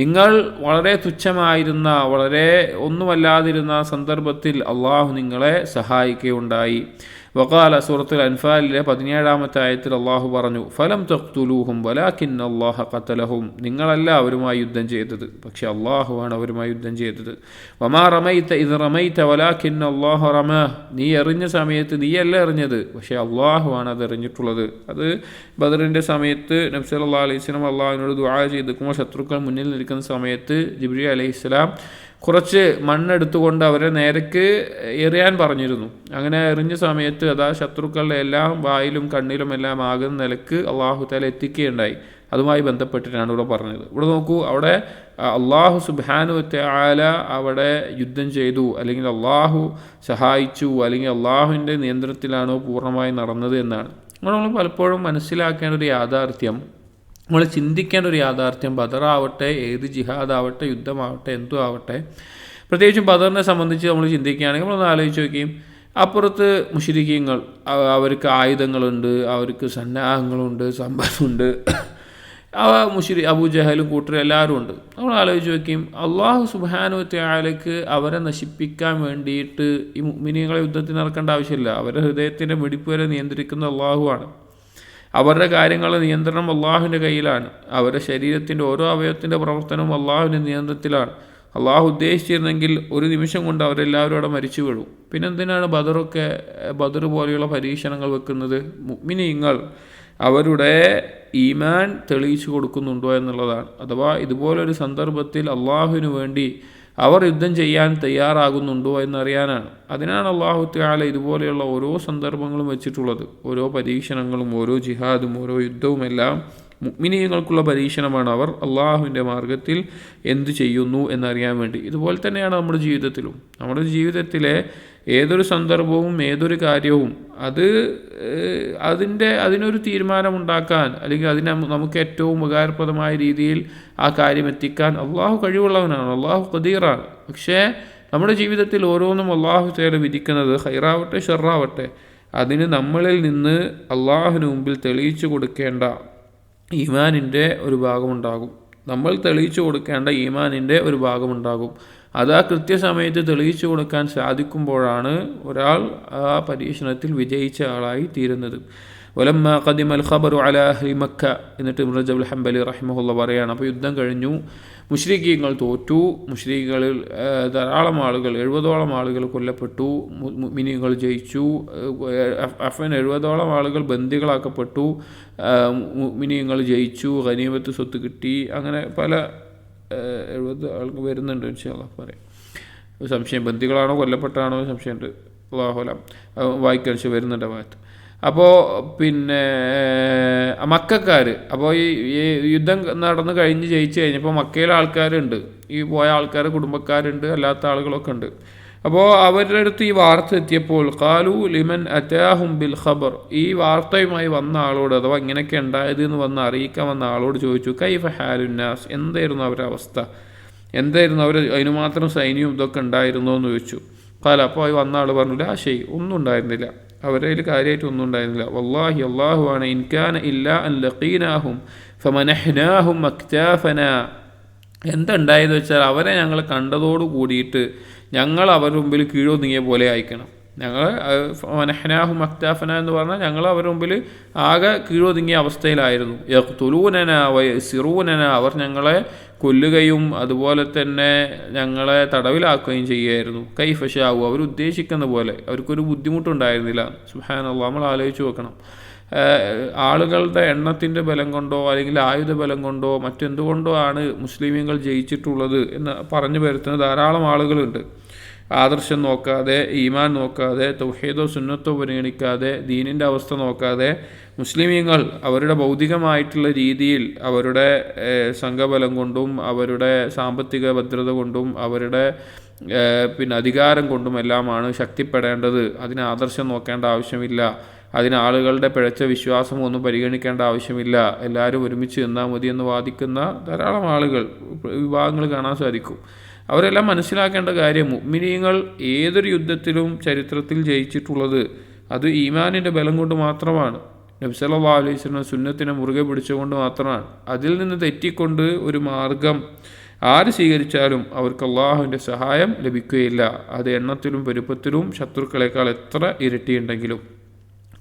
നിങ്ങൾ വളരെ തുച്ഛമായിരുന്ന, വളരെ ഒന്നുമല്ലാതിരുന്ന സന്ദർഭത്തിൽ അള്ളാഹു നിങ്ങളെ സഹായിക്കുകയുണ്ടായി. വഖാല, സൂറത്തുൽ അൻഫാലിലെ 17-ാമത്തെ ആയത്തിൽ അള്ളാഹു പറഞ്ഞു, ഫലം തഖ്തുലൂഹും വലാകിന്ന അല്ലാഹ ഖതലഹും, നിങ്ങളല്ല അവരുമായി യുദ്ധം ചെയ്തത്, പക്ഷെ അള്ളാഹുവാണ് അവരുമായി യുദ്ധം ചെയ്തത്. വമാ റമൈത ഇദ് റമൈത വലാകിന്ന അല്ലാഹ റമാഹ്, നീ എറിഞ്ഞ സമയത്ത് നീയല്ല എറിഞ്ഞത്, പക്ഷെ അള്ളാഹുവാണ് അത് എറിഞ്ഞിട്ടുള്ളത്. അത് ബദറിൻ്റെ സമയത്ത് നബി സല്ലല്ലാഹു അലൈഹി വസല്ലം അള്ളാഹുവിനോട് ദുആ ചെയ്തിരിക്കുമ്പോൾ ശത്രുക്കൾ മുന്നിൽ നിൽക്കുന്ന സമയത്ത് ജിബ്രീൽ അലൈഹിസ്സലാം കുറച്ച് മണ്ണെടുത്തുകൊണ്ട് അവരെ നേരക്ക് എറിയാൻ പറഞ്ഞിരുന്നു. അങ്ങനെ എറിഞ്ഞ സമയത്ത് അതാ ശത്രുക്കളുടെ എല്ലാം വായിലും കണ്ണിലും എല്ലാം ആകുന്ന നിലക്ക് അള്ളാഹു തആല എത്തിക്കുകയുണ്ടായി. അതുമായി ബന്ധപ്പെട്ടിട്ടാണ് ഇവിടെ പറഞ്ഞത്. ഇവിടെ നോക്കൂ, അവിടെ അള്ളാഹു സുബ്ഹാനഹു വ തആല അവിടെ യുദ്ധം ചെയ്തു, അല്ലെങ്കിൽ അള്ളാഹു സഹായിച്ചു, അല്ലെങ്കിൽ അള്ളാഹുവിൻ്റെ നിയന്ത്രണത്തിലാണോ പൂർണ്ണമായി നടന്നത് എന്നാണ്. നമ്മൾ പലപ്പോഴും മനസ്സിലാക്കേണ്ട ഒരു യാഥാർത്ഥ്യം, നമ്മൾ ചിന്തിക്കേണ്ട ഒരു യാഥാർത്ഥ്യം, ബദറാവട്ടെ, ഏത് ജിഹാദാവട്ടെ, യുദ്ധമാവട്ടെ, എന്തും ആവട്ടെ, പ്രത്യേകിച്ചും ബദറിനെ സംബന്ധിച്ച് നമ്മൾ ചിന്തിക്കുകയാണെങ്കിൽ നമ്മളൊന്ന് ആലോചിച്ച് നോക്കുകയും, അപ്പുറത്ത് മുശ്രിക്കീങ്ങൾ, അവർക്ക് ആയുധങ്ങളുണ്ട്, അവർക്ക് സന്നാഹങ്ങളുണ്ട്, സമ്പത്തുണ്ട്, അബൂജഹലും കൂട്ടരും എല്ലാവരും ഉണ്ട്. നമ്മൾ ആലോചിച്ച് നോക്കുകയും, അള്ളാഹു സുബ്ഹാനഹു വ തആലയ്ക്ക് അവരെ നശിപ്പിക്കാൻ വേണ്ടിയിട്ട് ഈ മുഅ്മിനീങ്ങളെ യുദ്ധത്തിൽ നടക്കേണ്ട ആവശ്യമില്ല. അവരുടെ ഹൃദയത്തിൻ്റെ മിടിപ്പ് വരെ നിയന്ത്രിക്കുന്ന അള്ളാഹുവാണ്. അവരുടെ കാര്യങ്ങളുടെ നിയന്ത്രണം അള്ളാഹുവിൻ്റെ കയ്യിലാണ്. അവരുടെ ശരീരത്തിൻ്റെ ഓരോ അവയവത്തിൻ്റെ പ്രവർത്തനവും അള്ളാഹുവിൻ്റെ നിയന്ത്രണത്തിലാണ്. അള്ളാഹു ഉദ്ദേശിച്ചിരുന്നെങ്കിൽ ഒരു നിമിഷം കൊണ്ട് അവരെല്ലാവരും അവിടെ മരിച്ചു വീഴും. പിന്നെന്തിനാണ് ബദർ പോലെയുള്ള പരീക്ഷണങ്ങൾ വെക്കുന്നത്? മുഅ്മിനീങ്ങൾ അവരുടെ ഈമാൻ തെളിയിച്ചു കൊടുക്കുന്നുണ്ടോ എന്നുള്ളതാണ്. അഥവാ ഇതുപോലൊരു സന്ദർഭത്തിൽ അള്ളാഹുവിന് വേണ്ടി അവർ യുദ്ധം ചെയ്യാൻ തയ്യാറാകുന്നുണ്ടോ എന്നറിയാനാണ്. അതിനാണ് അല്ലാഹു തആല ഇതുപോലെയുള്ള ഓരോ സന്ദർഭങ്ങളും വെച്ചിട്ടുള്ളത്. ഓരോ പരീക്ഷണങ്ങളും, ഓരോ ജിഹാദും, ഓരോ യുദ്ധവുമെല്ലാം മുഅ്മിനീങ്ങൾക്കുള്ള പരീക്ഷണമാണ്. അവർ അള്ളാഹുവിൻ്റെ മാർഗത്തിൽ എന്ത് ചെയ്യുന്നു എന്നറിയാൻ വേണ്ടി. ഇതുപോലെ തന്നെയാണ് നമ്മുടെ ജീവിതത്തിലും. നമ്മുടെ ജീവിതത്തിലെ ഏതൊരു സന്ദർഭവും ഏതൊരു കാര്യവും അതിനൊരു തീരുമാനമുണ്ടാക്കാൻ അല്ലെങ്കിൽ നമുക്ക് ഏറ്റവും ഉപകാരപ്രദമായ രീതിയിൽ ആ കാര്യം എത്തിക്കാൻ അള്ളാഹു കഴിവുള്ളവനാണ്, അള്ളാഹു ഖദീറാണ്. പക്ഷേ നമ്മുടെ ജീവിതത്തിൽ ഓരോന്നും അള്ളാഹു തആല വിധിക്കുന്നത് ഖൈറാവട്ടെ ഷർറാവട്ടെ അതിന് നമ്മളിൽ നിന്ന് അള്ളാഹുവിന് മുമ്പിൽ തെളിയിച്ചു കൊടുക്കേണ്ട ഈമാനിൻ്റെ ഒരു ഭാഗമുണ്ടാകും. നമ്മൾ തെളിയിച്ചു കൊടുക്കേണ്ട ഈമാനിൻ്റെ ഒരു ഭാഗമുണ്ടാകും. അത് ആ കൃത്യസമയത്ത് തെളിയിച്ചു കൊടുക്കാൻ സാധിക്കുമ്പോഴാണ് ഒരാൾ ആ പരീക്ഷണത്തിൽ വിജയിച്ച ആളായി തീരുന്നത്. വലമ്മ ഖദിമൽ ഖബറു അലാ അഹ്ലി മക്ക, എന്നിട്ട് ഇബ്നു റജബുൽ ഹംബലി റഹിമഹുള്ള പറയാണ്, അപ്പോൾ യുദ്ധം കഴിഞ്ഞു, മുശ്രിക്കീങ്ങൾ തോറ്റു, മുശ്രിക്കുകളിൽ ധാരാളം ആളുകൾ 70ഓളം ആളുകൾ കൊല്ലപ്പെട്ടു, മുഅ്മിനീങ്ങൾ ജയിച്ചു, 70ഓളം ആളുകൾ ബന്ദികളാക്കപ്പെട്ടു, മുഅ്മിനീങ്ങൾ ജയിച്ചു, ഗനീമത്ത് സ്വത്ത് കിട്ടി, അങ്ങനെ പല 70 ആൾക്ക് വരുന്നുണ്ട് ഇൻഷാല്ലാഹ് പറയാം. സംശയം ബന്ദികളാണോ കൊല്ലപ്പെട്ടാണോ സംശയമുണ്ട്, അല്ലാഹു അലം, വായിക്കാൻ വരുന്നുണ്ട് ഭാഗത്ത്. അപ്പോൾ പിന്നെ മക്കാർ, അപ്പോൾ ഈ യുദ്ധം നടന്ന് കഴിഞ്ഞ് ജയിച്ച് കഴിഞ്ഞപ്പോൾ മക്കയിലെ ആൾക്കാരുണ്ട്, ഈ പോയ ആൾക്കാർ കുടുംബക്കാരുണ്ട്, അല്ലാത്ത ആളുകളൊക്കെ ഉണ്ട്. അപ്പോൾ അവരുടെ അടുത്ത് ഈ വാർത്ത എത്തിയപ്പോൾ ഖാലു ലിമൻ അതാഹും ബിൽ ഖബർ, ഈ വാർത്തയുമായി വന്ന ആളോട്, അഥവാ ഇങ്ങനെയൊക്കെ ഉണ്ടായത് എന്ന് വന്ന് അറിയിക്കാൻ വന്ന ആളോട് ചോദിച്ചു, കൈഫ ഹാലുന്നാസ്, എന്തായിരുന്നു അവരുടെ അവസ്ഥ, എന്തായിരുന്നു അവർ, അതിന് മാത്രം സൈന്യവും ഇതൊക്കെ ഉണ്ടായിരുന്നോ എന്ന് ചോദിച്ചു. ഖാല, അപ്പോൾ വന്ന ആൾ പറഞ്ഞു, ലാ ഷൈ, ഒന്നും ഉണ്ടായിരുന്നില്ല, അവരുടെ കയ്യിൽ കാര്യമായിട്ട് ഒന്നും ഉണ്ടായിരുന്നില്ല. വല്ലാഹി, അല്ലാഹുവാണ്, ഇൻകാന ഇല്ലാ അൻ ലഖീനാഹും ഫമനഹ്നാഹും അക്താഫന, എന്തുണ്ടായെന്ന് വെച്ചാൽ അവരെ ഞങ്ങൾ കണ്ടതോട് കൂടിയിട്ട് ഞങ്ങൾ അവരുടെ മുമ്പിൽ കീഴൊതുങ്ങിയ പോലെ അയക്കണം. ഞങ്ങൾ മനഹനാഹും അക്താഫന എന്ന് പറഞ്ഞാൽ ഞങ്ങൾ അവരുടെ മുമ്പിൽ ആകെ കീഴൊതുങ്ങിയ അവസ്ഥയിലായിരുന്നു. യഖ്തുലൂനന വയസിറൂനന, അവർ ഞങ്ങളെ കൊല്ലുകയും അതുപോലെ തന്നെ ഞങ്ങളെ തടവിലാക്കുകയും ചെയ്യുമായിരുന്നു. കൈഫശാവു, അവർ ഉദ്ദേശിക്കുന്ന പോലെ, അവർക്കൊരു ബുദ്ധിമുട്ടുണ്ടായിരുന്നില്ല. സുബ്ഹാനല്ലാഹ്, നമ്മൾ ആലോചിച്ച് നോക്കണം. ആളുകളുടെ എണ്ണത്തിൻ്റെ ബലം കൊണ്ടോ അല്ലെങ്കിൽ ആയുധ ബലം കൊണ്ടോ മറ്റെന്തുകൊണ്ടോ ആണ് മുസ്ലിമീങ്ങൾ ജയിച്ചിട്ടുള്ളത് എന്ന് പറഞ്ഞു വരുത്തുന്ന ധാരാളം ആളുകളുണ്ട്. ആദർശം നോക്കാതെ, ഈമാൻ നോക്കാതെ, തൗഹീദോ സുന്നത്തോ പരിഗണിക്കാതെ, ദീനിൻ്റെ അവസ്ഥ നോക്കാതെ മുസ്ലിമീങ്ങൾ അവരുടെ ഭൗതികമായിട്ടുള്ള രീതിയിൽ അവരുടെ സംഘബലം കൊണ്ടും അവരുടെ സാമ്പത്തിക ഭദ്രത കൊണ്ടും അവരുടെ അധികാരം കൊണ്ടുമെല്ലാമാണ് ശക്തിപ്പെടേണ്ടത്. അതിന് ആദർശം നോക്കേണ്ട ആവശ്യമില്ല, അതിന് ആളുകളുടെ പിഴച്ച വിശ്വാസമൊന്നും പരിഗണിക്കേണ്ട ആവശ്യമില്ല, എല്ലാവരും ഒരുമിച്ച് നിന്നാൽ മതി എന്ന് വാദിക്കുന്ന ധാരാളം ആളുകൾ, വിഭാഗങ്ങൾ കാണാൻ സാധിക്കും. അവരെല്ലാം മനസ്സിലാക്കേണ്ട കാര്യം, മുഅ്മിനീങ്ങൾ ഏതൊരു യുദ്ധത്തിലും ചരിത്രത്തിൽ ജയിച്ചിട്ടുള്ളത് അത് ഈമാനിൻ്റെ ബലം കൊണ്ട് മാത്രമാണ്. നബി സല്ലല്ലാഹു അലൈഹി വസല്ലം സുന്നത്തിനെ മുറുകെ പിടിച്ചുകൊണ്ട് മാത്രമാണ്. അതിൽ നിന്ന് തെറ്റിക്കൊണ്ട് ഒരു മാർഗം ആര് സ്വീകരിച്ചാലും അവർക്ക് അള്ളാഹുവിൻ്റെ സഹായം ലഭിക്കുകയില്ല. അത് എണ്ണത്തിലും പെരുപ്പത്തിലും ശത്രുക്കളെക്കാൾ എത്ര ഇരട്ടിയുണ്ടെങ്കിലും.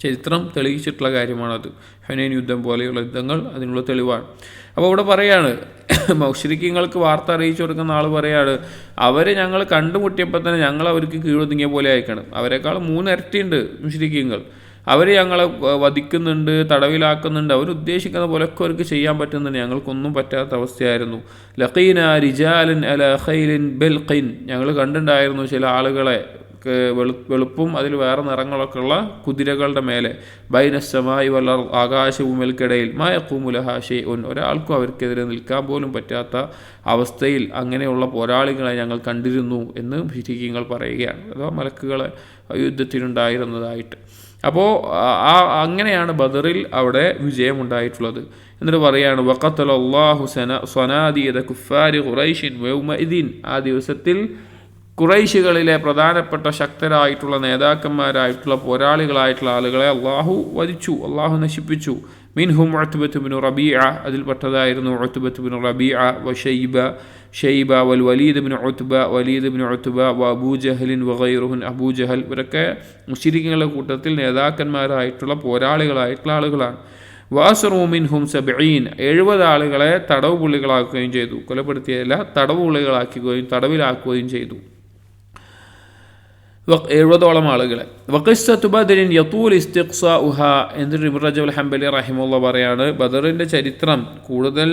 ചരിത്രം തെളിയിച്ചിട്ടുള്ള കാര്യമാണത്. ഹുനൈൻ യുദ്ധം പോലെയുള്ള യുദ്ധങ്ങൾ അതിനുള്ള തെളിവാണ്. അപ്പോൾ ഇവിടെ പറയാണ്, മുശ്രിക്കീങ്ങൾക്ക് വാർത്ത അറിയിച്ചു കൊടുക്കുന്ന ആൾ പറയാണ്, അവർ ഞങ്ങൾ കണ്ടുമുട്ടിയപ്പോൾ തന്നെ ഞങ്ങൾ അവർക്ക് കീഴൊതുങ്ങിയ പോലെ അയക്കണം. അവരെക്കാൾ 3 ഇരട്ടിയുണ്ട് മുശ്രിക്കീങ്ങൾ. അവർ ഞങ്ങളെ വധിക്കുന്നുണ്ട്, തടവിലാക്കുന്നുണ്ട്, അവരുദ്ദേശിക്കുന്ന പോലെയൊക്കെ അവർക്ക് ചെയ്യാൻ പറ്റുന്നുണ്ട്, ഞങ്ങൾക്കൊന്നും പറ്റാത്ത അവസ്ഥയായിരുന്നു. ലഖീന റിജാലൻ അലാ ഖൈലിൻ ബൽഖിൻ, ഞങ്ങൾ കണ്ടിട്ടുണ്ടായിരുന്നു ചില ആളുകളെ വെളുപ്പും അതിൽ വേറെ നിറങ്ങളൊക്കെ ഉള്ള കുതിരകളുടെ മേലെ, ബൈനസ്സമായി വല്ല ആകാശഭൂമികൾക്കിടയിൽ മായഖൂമുലഹാ ഷൈഉൻ, ഒരാൾക്കും അവർക്കെതിരെ നിൽക്കാൻ പോലും പറ്റാത്ത അവസ്ഥയിൽ അങ്ങനെയുള്ള പോരാളികളെ ഞങ്ങൾ കണ്ടിരുന്നു എന്ന് മുശ്രിക്കീങ്ങൾ പറയുകയാണ്. അഥവാ മലക്കുകളെ യുദ്ധത്തിനുണ്ടായിരുന്നതായിട്ട്. അപ്പോൾ അങ്ങനെയാണ് ബദറിൽ അവിടെ വിജയമുണ്ടായിട്ടുള്ളത്. എന്നിട്ട് പറയാണ്, വഖതലല്ലാഹു സനാദിയത കുഫാരി ഖുറൈശിൻ യൗമഇദിൻ, ആ ദിവസത്തിൽ ഖുറൈശികളിലെ പ്രധാനപ്പെട്ട ശക്തരായിട്ടുള്ള നേതാക്കന്മാരായിട്ടുള്ള പോരാളികളായിട്ടുള്ള ആളുകളെ അള്ളാഹു വധിച്ചു, അള്ളാഹു നശിപ്പിച്ചു. മിൻഹും ഉത്ബത്ത് ബിൻ റബീഅ, അതിൽപ്പെട്ടതായിരുന്നു ഉത്ബത്ത് ബിൻ റബീഅ, ഷൈബ വൽ വലീദ് ബിൻ ഉത്ബ വ അബൂജഹലിൻ വഗൈറുഹുൻ, അബൂജഹൽ, ഇവരൊക്കെ മുശ്രിക്കുകളുടെ കൂട്ടത്തിൽ നേതാക്കന്മാരായിട്ടുള്ള പോരാളികളായിട്ടുള്ള ആളുകളാണ്. വാസറു മിൻഹും 70 ആളുകളെ തടവ് പുള്ളികളാക്കുകയും ചെയ്തു. കൊലപ്പെടുത്തിയതല്ല, തടവ് പുള്ളികളാക്കുകയും തടവിലാക്കുകയും ചെയ്തു. 70ഓളം ആളുകളെ. വഖിസ്സത്തു ബദരിൻ യതൂൽ ഇസ്തിഖ്സാഉഹ എന്നൊരു ഇബ്നു റജബ് അൽ ഹംബലി റഹിമഹുല്ലാഹ് പറയാണ്, ബദറിൻ്റെ ചരിത്രം കൂടുതൽ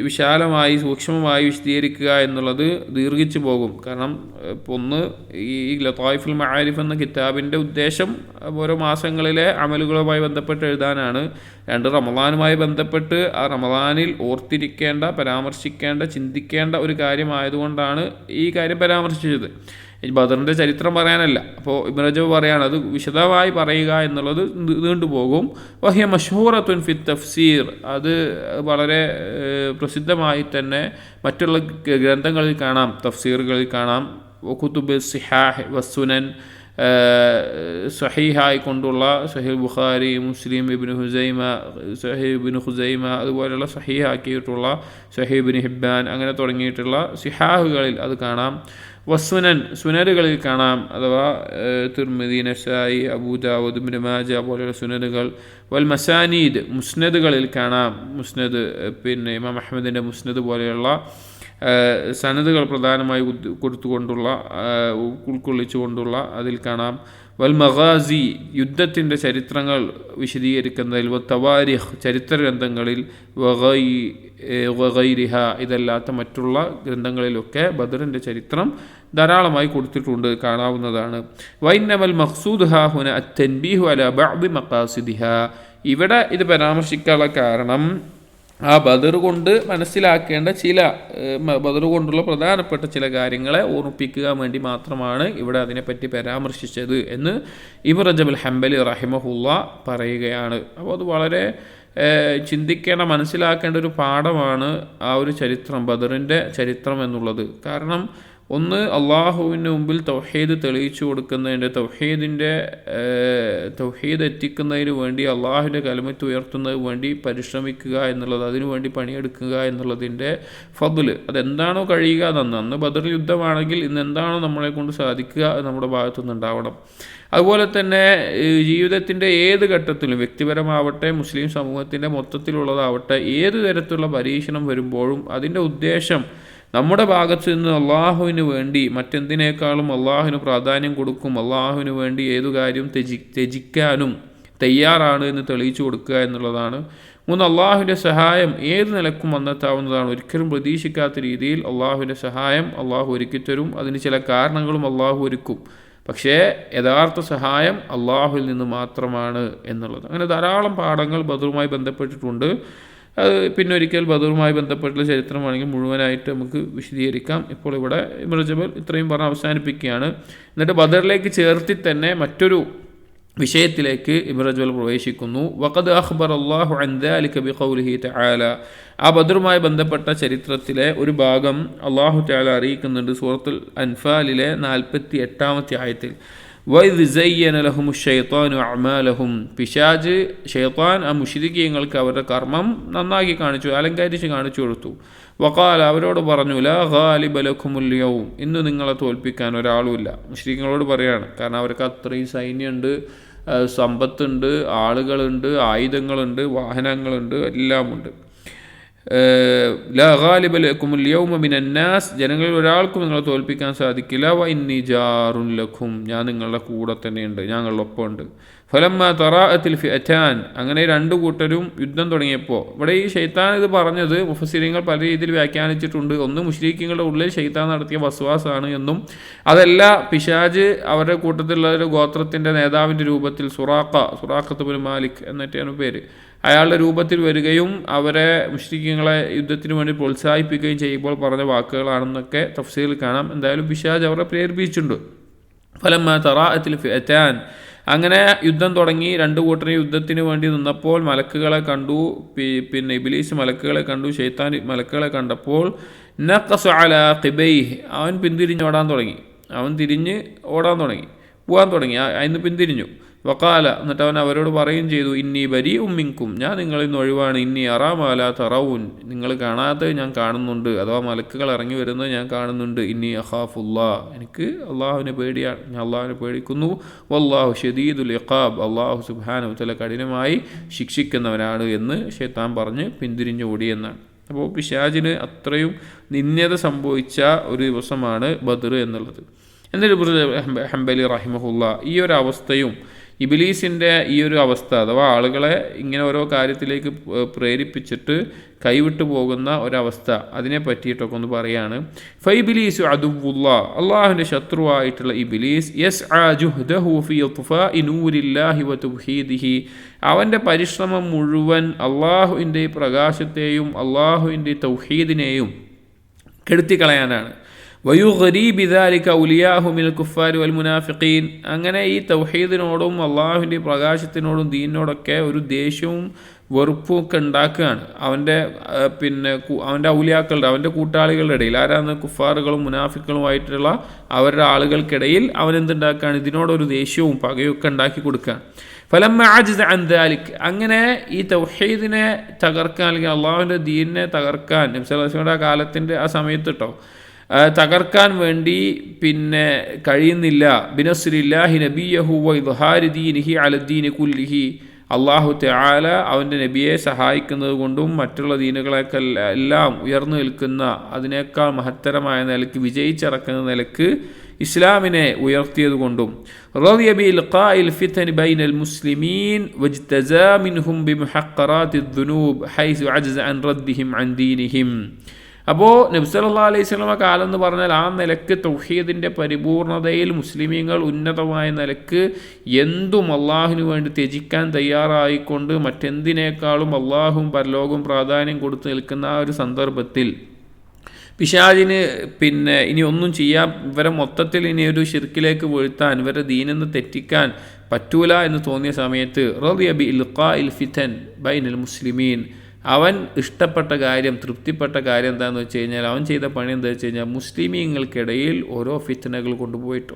വിശാലമായി സൂക്ഷ്മമായി വിശദീകരിക്കുക എന്നുള്ളത് ദീർഘിച്ചു പോകും. കാരണം ഒന്ന്, ഈ ലതായിഫുൽ മആരിഫ് എന്ന കിതാബിൻ്റെ ഉദ്ദേശം ഓരോ മാസങ്ങളിലെ അമലുകളുമായി ബന്ധപ്പെട്ട് എഴുതാനാണ്. രണ്ട്, റമദാനുമായി ബന്ധപ്പെട്ട് ആ റമദാനിൽ ഓർത്തിരിക്കേണ്ട, പരാമർശിക്കേണ്ട, ചിന്തിക്കേണ്ട ഒരു കാര്യമായതുകൊണ്ടാണ് ഈ കാര്യം പരാമർശിച്ചത്. ബദറിൻ്റെ ചരിത്രം പറയാനല്ല. അപ്പോൾ ഇബ്നു റജബ് പറയാണ്, അത് വിശദമായി പറയുക എന്നുള്ളത് നീണ്ടുപോകും. വഹിയ മഷ്ഹൂറത്തുൻ ഫി തഫ്സീർ, അത് വളരെ പ്രസിദ്ധമായി തന്നെ മറ്റുള്ള ഗ്രന്ഥങ്ങളിൽ കാണാം, തഫ്സീറുകളിൽ കാണാം. കുതുബ് സിഹാഹ് വസ്സുനൻ, സഹീഹായി കൊണ്ടുള്ള സഹീഹ് ബുഖാരി, മുസ്ലിം, ഇബ്നു ഹുസൈമ, സഹീഹ് ഇബ്നു ഹുസൈമ, അതുപോലെയുള്ള സഹീഹാക്കിയിട്ടുള്ള സഹീഹ് ഇബ്നു ഹിബ്ബാൻ, അങ്ങനെ തുടങ്ങിയിട്ടുള്ള സിഹാഹുകളിൽ അത് കാണാം. വസ്സുനൻ, സുനനുകളിൽ കാണാം, അഥവാ തിർമിദി, നസായി, അബൂ ദാവൂദ്, ഇബ്നു മാജ പോലെയുള്ള സുനനുകൾ. വൽ മസാനീദ്, മുസ്നദുകളിൽ കാണാം. മുസ്നദ്, പിന്നെ ഇമാം അഹ്മദിൻ്റെ മുസ്നദ് പോലെയുള്ള സനദുകൾ പ്രധാനമായി കൊടുത്തുകൊണ്ടുള്ള, ഉൾക്കൊള്ളിച്ചുകൊണ്ടുള്ള അതിൽ കാണാം. വൽ മഗാസി, യുദ്ധത്തിൻ്റെ ചരിത്രങ്ങൾ വിശദീകരിക്കുന്നതിൽ. തവാരിഖ്, ചരിത്ര ഗ്രന്ഥങ്ങളിൽ. വഗൈരിഹ, ഇതല്ലാത്ത മറ്റുള്ള ഗ്രന്ഥങ്ങളിലൊക്കെ ബദറിൻ്റെ ചരിത്രം ധാരാളമായി കൊടുത്തിട്ടുണ്ട്, കാണാവുന്നതാണ്. വൈന്നമൽ മഖ്സൂദ് ഹാ ഹുന അത്തൻബീഹു അലാ ബഅദി മഖാസിദിഹ, ഇവിടെ ഇത് പരാമർശിക്കാനുള്ള കാരണം ആ ബദർ കൊണ്ട് മനസ്സിലാക്കേണ്ട ചില, ബദർ കൊണ്ടുള്ള പ്രധാനപ്പെട്ട ചില കാര്യങ്ങളെ ഓർമ്മിപ്പിക്കുക വേണ്ടി മാത്രമാണ് ഇവിടെ അതിനെപ്പറ്റി പരാമർശിച്ചത് എന്ന് ഇബ്നു റജബ് അൽ ഹംബലി റഹിമഹുല്ലാഹ് പറയുകയാണ്. അപ്പോൾ അത് വളരെ ചിന്തിക്കേണ്ട, മനസ്സിലാക്കേണ്ട ഒരു പാഠമാണ് ആ ഒരു ചരിത്രം, ബദറിൻ്റെ ചരിത്രം എന്നുള്ളത്. കാരണം ഒന്ന്, അള്ളാഹുവിൻ്റെ മുമ്പിൽ തൗഹീദ് തെളിയിച്ചു കൊടുക്കുന്നതിൻ്റെ, തൗഹീദ് എത്തിക്കുന്നതിന് വേണ്ടി, അള്ളാഹുവിൻ്റെ കലിമത്ത് ഉയർത്തുന്നതിന് വേണ്ടി പരിശ്രമിക്കുക എന്നുള്ളത്, അതിനുവേണ്ടി പണിയെടുക്കുക എന്നുള്ളതിൻ്റെ ഫദ്ല്, അതെന്താണോ കഴിയുക അന്ന് ബദർ യുദ്ധമാണെങ്കിൽ ഇന്ന് എന്താണോ നമ്മളെ കൊണ്ട് സാധിക്കുക അത് നമ്മുടെ ഭാഗത്തുനിന്ന് ഉണ്ടാവണം. അതുപോലെ തന്നെ ജീവിതത്തിൻ്റെ ഏത് ഘട്ടത്തിലും, വ്യക്തിപരമാവട്ടെ മുസ്ലിം സമൂഹത്തിൻ്റെ മൊത്തത്തിലുള്ളതാവട്ടെ, ഏത് തരത്തിലുള്ള പരീക്ഷണം വരുമ്പോഴും അതിൻ്റെ ഉദ്ദേശം നമ്മുടെ ഭാഗത്ത് നിന്ന് അള്ളാഹുവിന് വേണ്ടി മറ്റെന്തിനേക്കാളും അള്ളാഹുവിന് പ്രാധാന്യം കൊടുക്കും, അള്ളാഹുവിന് വേണ്ടി ഏതു കാര്യം ത്യജിക്കാനും തയ്യാറാണ് എന്ന് തെളിയിച്ചു കൊടുക്കുക എന്നുള്ളതാണ്. മൂന്ന്, അള്ളാഹുവിൻ്റെ സഹായം ഏത് നിലക്കും വന്നെത്താവുന്നതാണ്. ഒരിക്കലും പ്രതീക്ഷിക്കാത്ത രീതിയിൽ അള്ളാഹുവിൻ്റെ സഹായം അള്ളാഹു ഒരുക്കിത്തരും. അതിന് ചില കാരണങ്ങളും അള്ളാഹു ഒരുക്കും. പക്ഷേ യഥാർത്ഥ സഹായം അള്ളാഹുവിൽ നിന്ന് മാത്രമാണ് എന്നുള്ളത്. അങ്ങനെ ധാരാളം പാഠങ്ങൾ ബദറുമായി ബന്ധപ്പെട്ടിട്ടുണ്ട്. അത് പിന്നെ ഒരിക്കൽ ബദറുമായി ബന്ധപ്പെട്ടുള്ള ചരിത്രമാണെങ്കിൽ മുഴുവനായിട്ട് നമുക്ക് വിശദീകരിക്കാം. ഇപ്പോൾ ഇവിടെ ഇബ്നു റജബ് ഇത്രയും പറഞ്ഞ് അവസാനിപ്പിക്കുകയാണ്. എന്നിട്ട് ബദറിലേക്ക് ചേർത്തി തന്നെ മറ്റൊരു വിഷയത്തിലേക്ക് ഇബ്നു റജബ് പ്രവേശിക്കുന്നു. വഖദ് അഖ്ബറല്ലാഹു അൻ ദാലിക ബിഖൗലിഹി തആല, ആ ബദറുമായി ബന്ധപ്പെട്ട ചരിത്രത്തിലെ ഒരു ഭാഗം അല്ലാഹു തആല അറിയിക്കുന്നുണ്ട് സൂറത്തുൽ അൻഫാലിലെ 48-ാമത്തെ ആയത്തിൽ. വൈദ് സയ്യന ലഹുമു ശൈത്താനു അഅമാലഹും, പിശാച്, ഷൈത്താൻ ആ മുശ്രിക്കീങ്ങൾക്ക് അവരുടെ കർമ്മം നന്നാക്കി കാണിച്ചു, അലങ്കരിച്ച് കാണിച്ചു കൊടുത്തു. വഖാല, അവരോട് പറഞ്ഞു, ലാ ഗാലിബ ലക്കുമുൽ യൗം, ഇന്ന് നിങ്ങളെ തോൽപ്പിക്കാൻ ഒരാളുമില്ല. മുശ്രിക്കുകളോട് പറയാണ്. കാരണം അവർക്ക് അത്രയും സൈന്യമുണ്ട്, സമ്പത്തുണ്ട്, ആളുകളുണ്ട്, ആയുധങ്ങളുണ്ട്, വാഹനങ്ങളുണ്ട്, എല്ലാമുണ്ട്. ലാ ഗാലിബ ലക്കുമുൽ യൗമ മിനന്നാസ്, ജനങ്ങളിൽ ഒരാൾക്കും നിങ്ങളെ തോൽപ്പിക്കാൻ സാധിക്കില്ല. വ ഇന്നി ജാറുൻ ലക്കും, ഞാൻ നിങ്ങളുടെ കൂടെ തന്നെയുണ്ട്, ഞങ്ങളുടെ ഒപ്പമുണ്ട്. ഫലമ്മ തറാഅത്തിൽ ഫിഅതാൻ, അങ്ങനെ രണ്ടു കൂട്ടരും യുദ്ധം തുടങ്ങിയപ്പോൾ, ഇവിടെ ഈ ശൈത്താൻ ഇത് പറഞ്ഞത് മുഫസ്സിരീങ്ങൾ പല രീതിയിൽ വ്യാഖ്യാനിച്ചിട്ടുണ്ട്. ഒന്ന്, മുശ്രിക്കുകളുടെ ഉള്ളിൽ ശൈത്താൻ നടത്തിയ വസ്വാസാണ് എന്നും, പിശാജ് അവരുടെ കൂട്ടത്തിലുള്ള ഒരു ഗോത്രത്തിൻ്റെ നേതാവിൻ്റെ രൂപത്തിൽ സുറാഖത്ത് ബിൻ മാലിക് എന്നിട്ടാണ് പേര്, അയാളുടെ രൂപത്തിൽ വരികയും അവരെ മുശ്രിക്കുകളെ യുദ്ധത്തിന് വേണ്ടി പ്രോത്സാഹിപ്പിക്കുകയും ചെയ്യുമ്പോൾ പറഞ്ഞ വാക്കുകളാണെന്നൊക്കെ തഫ്സീറിൽ കാണാം. എന്തായാലും പിശാജ് അവരെ പ്രേരിപ്പിച്ചിട്ടുണ്ട്. ഫലമ്മ തറാഅത്തിൽ ഫിഅതാൻ, അങ്ങനെ യുദ്ധം തുടങ്ങി. രണ്ടു കൂട്ടരും യുദ്ധത്തിന് വേണ്ടി നിന്നപ്പോൾ മലക്കുകളെ കണ്ടു. പിന്നെ ഇബ്ലീസ് മലക്കുകളെ കണ്ടു, ശൈത്താൻ മലക്കുകളെ കണ്ടപ്പോൾ നഖസ അലാ ഖിബൈഹി, അവൻ പിന്തിരിഞ്ഞോടാൻ തുടങ്ങി, പോകാൻ തുടങ്ങി, അതിന് പിന്തിരിഞ്ഞു. വഖാല, എന്നിട്ട് അവൻ അവരോട് പറയുകയും ചെയ്തു, ഇന്നി ബരീഉം മിൻകും, ഞാൻ നിങ്ങളിൽ നിന്ന് ഒഴിവാണ്. ഇന്നി അറാ മാ ലാ തറൗൻ, നിങ്ങൾ കാണാത്തത് ഞാൻ കാണുന്നുണ്ട്, അഥവാ മലക്കുകൾ ഇറങ്ങി വരുന്നത് ഞാൻ കാണുന്നുണ്ട്. ഇന്നി അഖാഫുല്ലാഹ്, എനിക്ക് അള്ളാഹുവിനെ പേടിയാണ്, ഞാൻ അള്ളാഹുവിനെ പേടിക്കുന്നു. വല്ലാഹു ശദീദുൽ ഇഖാബ്, അള്ളാഹു സുബ്ഹാനഹു വ തആല കഠിനമായി ശിക്ഷിക്കുന്നവനാണ് എന്ന് ശൈത്താൻ പറഞ്ഞ് പിന്തിരിഞ്ഞു ഓടിയെന്നാണ്. അപ്പോൾ പിശാചിന് അത്രയും നിന്ദ്യത സംഭവിച്ച ഒരു ദിവസമാണ് ബദർ എന്നുള്ളത്. എന്നിട്ട് ഹംബലി റഹിമഹുല്ല ഈ ഒരു അവസ്ഥയും ഇബ്ലീസിൻ്റെ ഈ ഒരു അവസ്ഥ, അഥവാ ആളുകളെ ഇങ്ങനെ ഓരോ കാര്യത്തിലേക്ക് പ്രേരിപ്പിച്ചിട്ട് കൈവിട്ടു പോകുന്ന ഒരവസ്ഥ, അതിനെ പറ്റിയിട്ടൊക്കെ ഒന്ന് പറയാണ്. ഫൈബിലീസു അദുവുല്ലാ, അള്ളാഹുവിൻ്റെ ശത്രുവായിട്ടുള്ള ഇബ്ലീസ്, യസ്ആ ജുഹ്ദഹു ഫീ ഇത്ഫാഇ നൂരില്ലാഹി വ തൗഹീദിഹി, അവൻ്റെ പരിശ്രമം മുഴുവൻ അള്ളാഹുവിൻ്റെ പ്രകാശത്തെയും അള്ളാഹുവിൻ്റെ തൗഹീദിനെയും കെടുത്തിക്കളയാനാണ്. വയുഗരീബിദാലിക ഉലിയാഹു മിനൽ കുഫാരി വൽ മുനാഫിഖീൻ, അങ്ങനെ ഈ തൗഹീദിനോടും അള്ളാഹുവിൻ്റെ പ്രകാശത്തിനോടും ദീനിനോടൊക്കെ ഒരു ദേഷ്യവും വെറുപ്പും ഒക്കെ ഉണ്ടാക്കുകയാണ് അവൻ്റെ ഔലിയാക്കളുടെ, അവൻ്റെ കൂട്ടാളികളുടെ ഇടയിൽ. ആരാണ്? കുഫാറുകളും മുനാഫിക്കുകളുമായിട്ടുള്ള അവരുടെ ആളുകൾക്കിടയിൽ അവനെന്തുണ്ടാക്കുകയാണ്? ഇതിനോടൊരു ദേഷ്യവും പകയൊക്കെ ഉണ്ടാക്കി കൊടുക്കുകയാണ്. ഫലമ്മ ആജിസ അൻ ദാലിക്, അങ്ങനെ ഈ തൗഹീദിനെ തകർക്കാൻ, അല്ലെങ്കിൽ അള്ളാഹുവിൻ്റെ ദീനിനെ തകർക്കാൻ നബി സല്ലല്ലാഹു അലൈഹി വസല്ലം കാലത്തിൻ്റെ ആ സമയത്ത് തകർക്കാൻ വേണ്ടി കഴിയുന്നില്ല. ബിനസ്രില്ലാഹി നബിയഹു വ ഇദ്ഹാരി ദീനിഹി അലദ്ദീനി കുല്ലിഹി, അള്ളാഹു തആല അവൻ്റെ നബിയെ സഹായിക്കുന്നത് കൊണ്ടും മറ്റുള്ള ദീനുകളെയൊക്കെ എല്ലാം ഉയർന്നു നിൽക്കുന്ന, അതിനേക്കാൾ മഹത്തരമായ നിലയ്ക്ക് വിജയിച്ചിറക്കുന്ന നിലയ്ക്ക് ഇസ്ലാമിനെ ഉയർത്തിയത് കൊണ്ടും, റളിയ ബിൽഖാഇൽ ഫിത്ന ബൈനൽ മുസ്ലിമീൻ വജ്തസാ മിൻഹും ബിമുഹഖറാത്തി ദുനൂബ് ഹൈസു അജ്സ അൻ റദ്ദിഹിം അൻ ദീനിഹിം. അപ്പോൾ നബി സല്ലല്ലാഹു അലൈഹി വസല്ലമ കാലം എന്ന് പറഞ്ഞാൽ ആ നിലക്ക് തൗഹീദിൻ്റെ പരിപൂർണതയിൽ മുസ്ലിമീങ്ങൾ ഉന്നതമായ നിലക്ക് എന്തും അള്ളാഹുവിന് വേണ്ടി ത്യജിക്കാൻ തയ്യാറായിക്കൊണ്ട് മറ്റെന്തിനേക്കാളും അള്ളാഹും പരലോകവും പ്രാധാന്യം കൊടുത്തു നിൽക്കുന്ന ആ ഒരു സന്ദർഭത്തിൽ പിശാചിന് ഇനി ഒന്നും ചെയ്യാൻ, ഇവരെ മൊത്തത്തിൽ ഇനി ഒരു ശിർക്കിലേക്ക് വീഴ്ത്താൻ, ഇവരെ ദീനെന്ന് തെറ്റിക്കാൻ പറ്റൂല എന്ന് തോന്നിയ സമയത്ത് റളിയ ബിൽഖാഇൽ ഫിതൻ ബൈനൽ മുസ്ലിമീൻ, അവൻ ഇഷ്ടപ്പെട്ട കാര്യം, തൃപ്തിപ്പെട്ട കാര്യം എന്താണെന്ന് വെച്ച് കഴിഞ്ഞാൽ, അവൻ ചെയ്ത പണി എന്താ വെച്ച് കഴിഞ്ഞാൽ മുസ്ലിമീങ്ങൾക്കിടയിൽ ഓരോ ഫിത്നകൾ കൊണ്ടുപോയിട്ടു,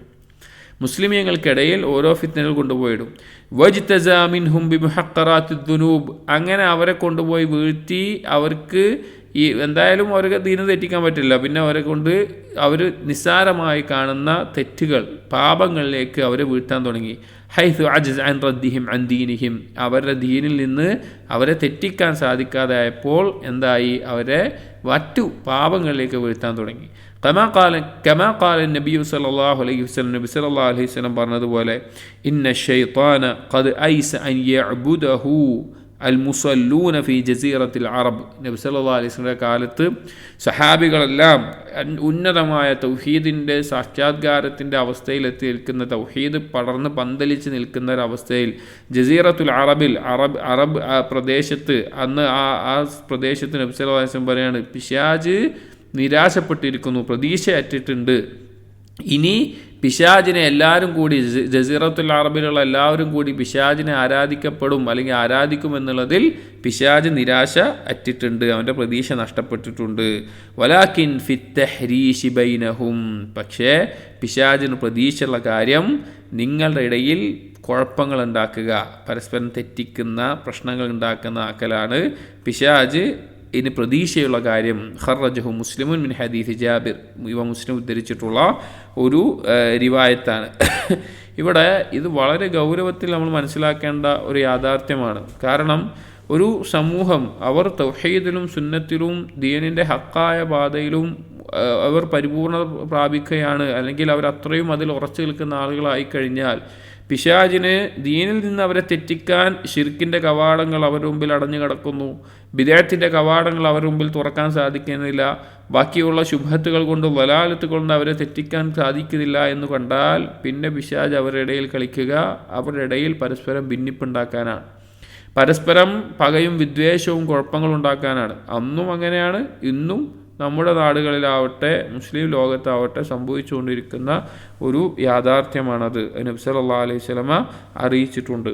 മുസ്ലിമീങ്ങൾക്കിടയിൽ ഓരോ ഫിത്നകൾ കൊണ്ടുപോയിടും. വജ്തസാ മിൻഹും ബിമുഹഖറാത്തി ദുനൂബ്, അങ്ങനെ അവരെ കൊണ്ടുപോയി വീഴ്ത്തി, അവർക്ക് എന്തായാലും അവർക്ക് ദീന തെറ്റിക്കാൻ പറ്റില്ല, പിന്നെ അവരെ കൊണ്ട് അവർ നിസ്സാരമായി കാണുന്ന തെറ്റുകൾ, പാപങ്ങളിലേക്ക് അവരെ വീഴ്ത്താൻ തുടങ്ങി. ഹൈസു അജ്സ അൻ റദ്ദിഹിം അൻ ദീനിഹിം, അവരുടെ ദീനിൽ നിന്ന് അവരെ തെറ്റിക്കാൻ സാധിക്കാതായപ്പോൾ എന്തായി? അവരെ മറ്റു പാപങ്ങളിലേക്ക് വീഴ്ത്താൻ തുടങ്ങി. കമാ ഖാല നബി സല്ലല്ലാഹു അലൈഹി വസല്ലം, നബി സല്ലല്ലാഹു അലൈഹി വസല്ലം പറഞ്ഞതുപോലെ, ഇന്ന ശൈത്താന ഖദ് ഐസ അൻ യഅ്ബുദഹു അൽ മുസല്ലൂന ഫി ജസീറത്തിൽ അറബ്. നബി സല്ലല്ലാഹു അലൈഹി വസല്ലം കാലത്ത് സഹാബികളെല്ലാം ഉന്നതമായ തൗഹീദിൻ്റെ സാക്ഷാത്കാരത്തിൻ്റെ അവസ്ഥയിലെത്തി നിൽക്കുന്ന, തൗഹീദ് പടർന്ന് പന്തലിച്ച് നിൽക്കുന്ന ഒരവസ്ഥയിൽ ജസീറത്തുൽ അറബ് പ്രദേശത്ത്, അന്ന് ആ പ്രദേശത്ത് നബി സല്ലല്ലാഹു അലൈഹി വസല്ലം പറയാണ്, പിശാച് നിരാശപ്പെട്ടിരിക്കുന്നു, പ്രതീക്ഷയറ്റിട്ടുണ്ട്. ഇനി പിശാചിനെ എല്ലാവരും കൂടി, ജസീറത്തുൽ അറബിലുള്ള എല്ലാവരും കൂടി പിശാചിനെ ആരാധിക്കപ്പെടും, അല്ലെങ്കിൽ ആരാധിക്കുമെന്നുള്ളതിൽ പിശാച് നിരാശ അറ്റിട്ടുണ്ട്, അവൻ്റെ പ്രതീക്ഷ നഷ്ടപ്പെട്ടിട്ടുണ്ട്. വലാകിൻ ഫിത്തഹ്രീശി ബൈനഹും, പക്ഷേ പിശാചിന് പ്രതീക്ഷയുള്ള കാര്യം നിങ്ങളുടെ ഇടയിൽ കുഴപ്പങ്ങൾ ഉണ്ടാക്കുക, പരസ്പരം തെറ്റിക്കുന്ന, പ്രശ്നങ്ങൾ ഉണ്ടാക്കുന്ന ആക്കലാണ് പിശാച് ഇനി പ്രതീക്ഷയുള്ള കാര്യം. ഖറജഹു മുസ്ലിമുൻ മിൻ ഹദീസ് ജാബിർ, ഇവ മുസ്ലിം ഉദ്ധരിച്ചിട്ടുള്ള ഒരു റിവായത്താണ്. ഇവിടെ ഇത് വളരെ ഗൗരവത്തിൽ നമ്മൾ മനസ്സിലാക്കേണ്ട ഒരു യാഥാർത്ഥ്യമാണ്. കാരണം ഒരു സമൂഹം അവർ തൗഹീദിലും സുന്നത്തിലും ദീനിൻ്റെ ഹക്കായ പാതയിലും അവർ പരിപൂർണത പ്രാപിക്കുകയാണ്, അല്ലെങ്കിൽ അവർ അത്രയും അതിൽ ഉറച്ചു നിൽക്കുന്ന ആളുകളായി കഴിഞ്ഞാൽ പിശാചിന് ദീനിൽ നിന്ന് അവരെ തെറ്റിക്കാൻ ശിർക്കിൻ്റെ കവാടങ്ങൾ അവരുടെ മുമ്പിൽ അടഞ്ഞു കിടക്കുന്നു, ബിദഅത്തിൻ്റെ കവാടങ്ങൾ അവരുടെ മുമ്പിൽ തുറക്കാൻ സാധിക്കുന്നില്ല, ബാക്കിയുള്ള ശുഭത്തുകൾ കൊണ്ട് വലാലത്ത് കൊണ്ട് അവരെ തെറ്റിക്കാൻ സാധിക്കുന്നില്ല എന്ന് കണ്ടാൽ പിന്നെ പിശാച് അവരുടെ ഇടയിൽ കളിക്കുക, അവരുടെ ഇടയിൽ പരസ്പരം ഭിന്നിപ്പുണ്ടാക്കാനാണ്, പരസ്പരം പകയും വിദ്വേഷവും കുഴപ്പങ്ങളുണ്ടാക്കാനാണ്. അന്നും അങ്ങനെയാണ്, ഇന്നും നമ്മുടെ നാടുകളിലാവട്ടെ മുസ്ലിം ലോകത്താവട്ടെ സംഭവിച്ചുകൊണ്ടിരിക്കുന്ന ഒരു യാഥാർത്ഥ്യമാണത്. നബി സല്ലല്ലാഹു അലൈഹി വസല്ലമ അറിയിച്ചിട്ടുണ്ട്.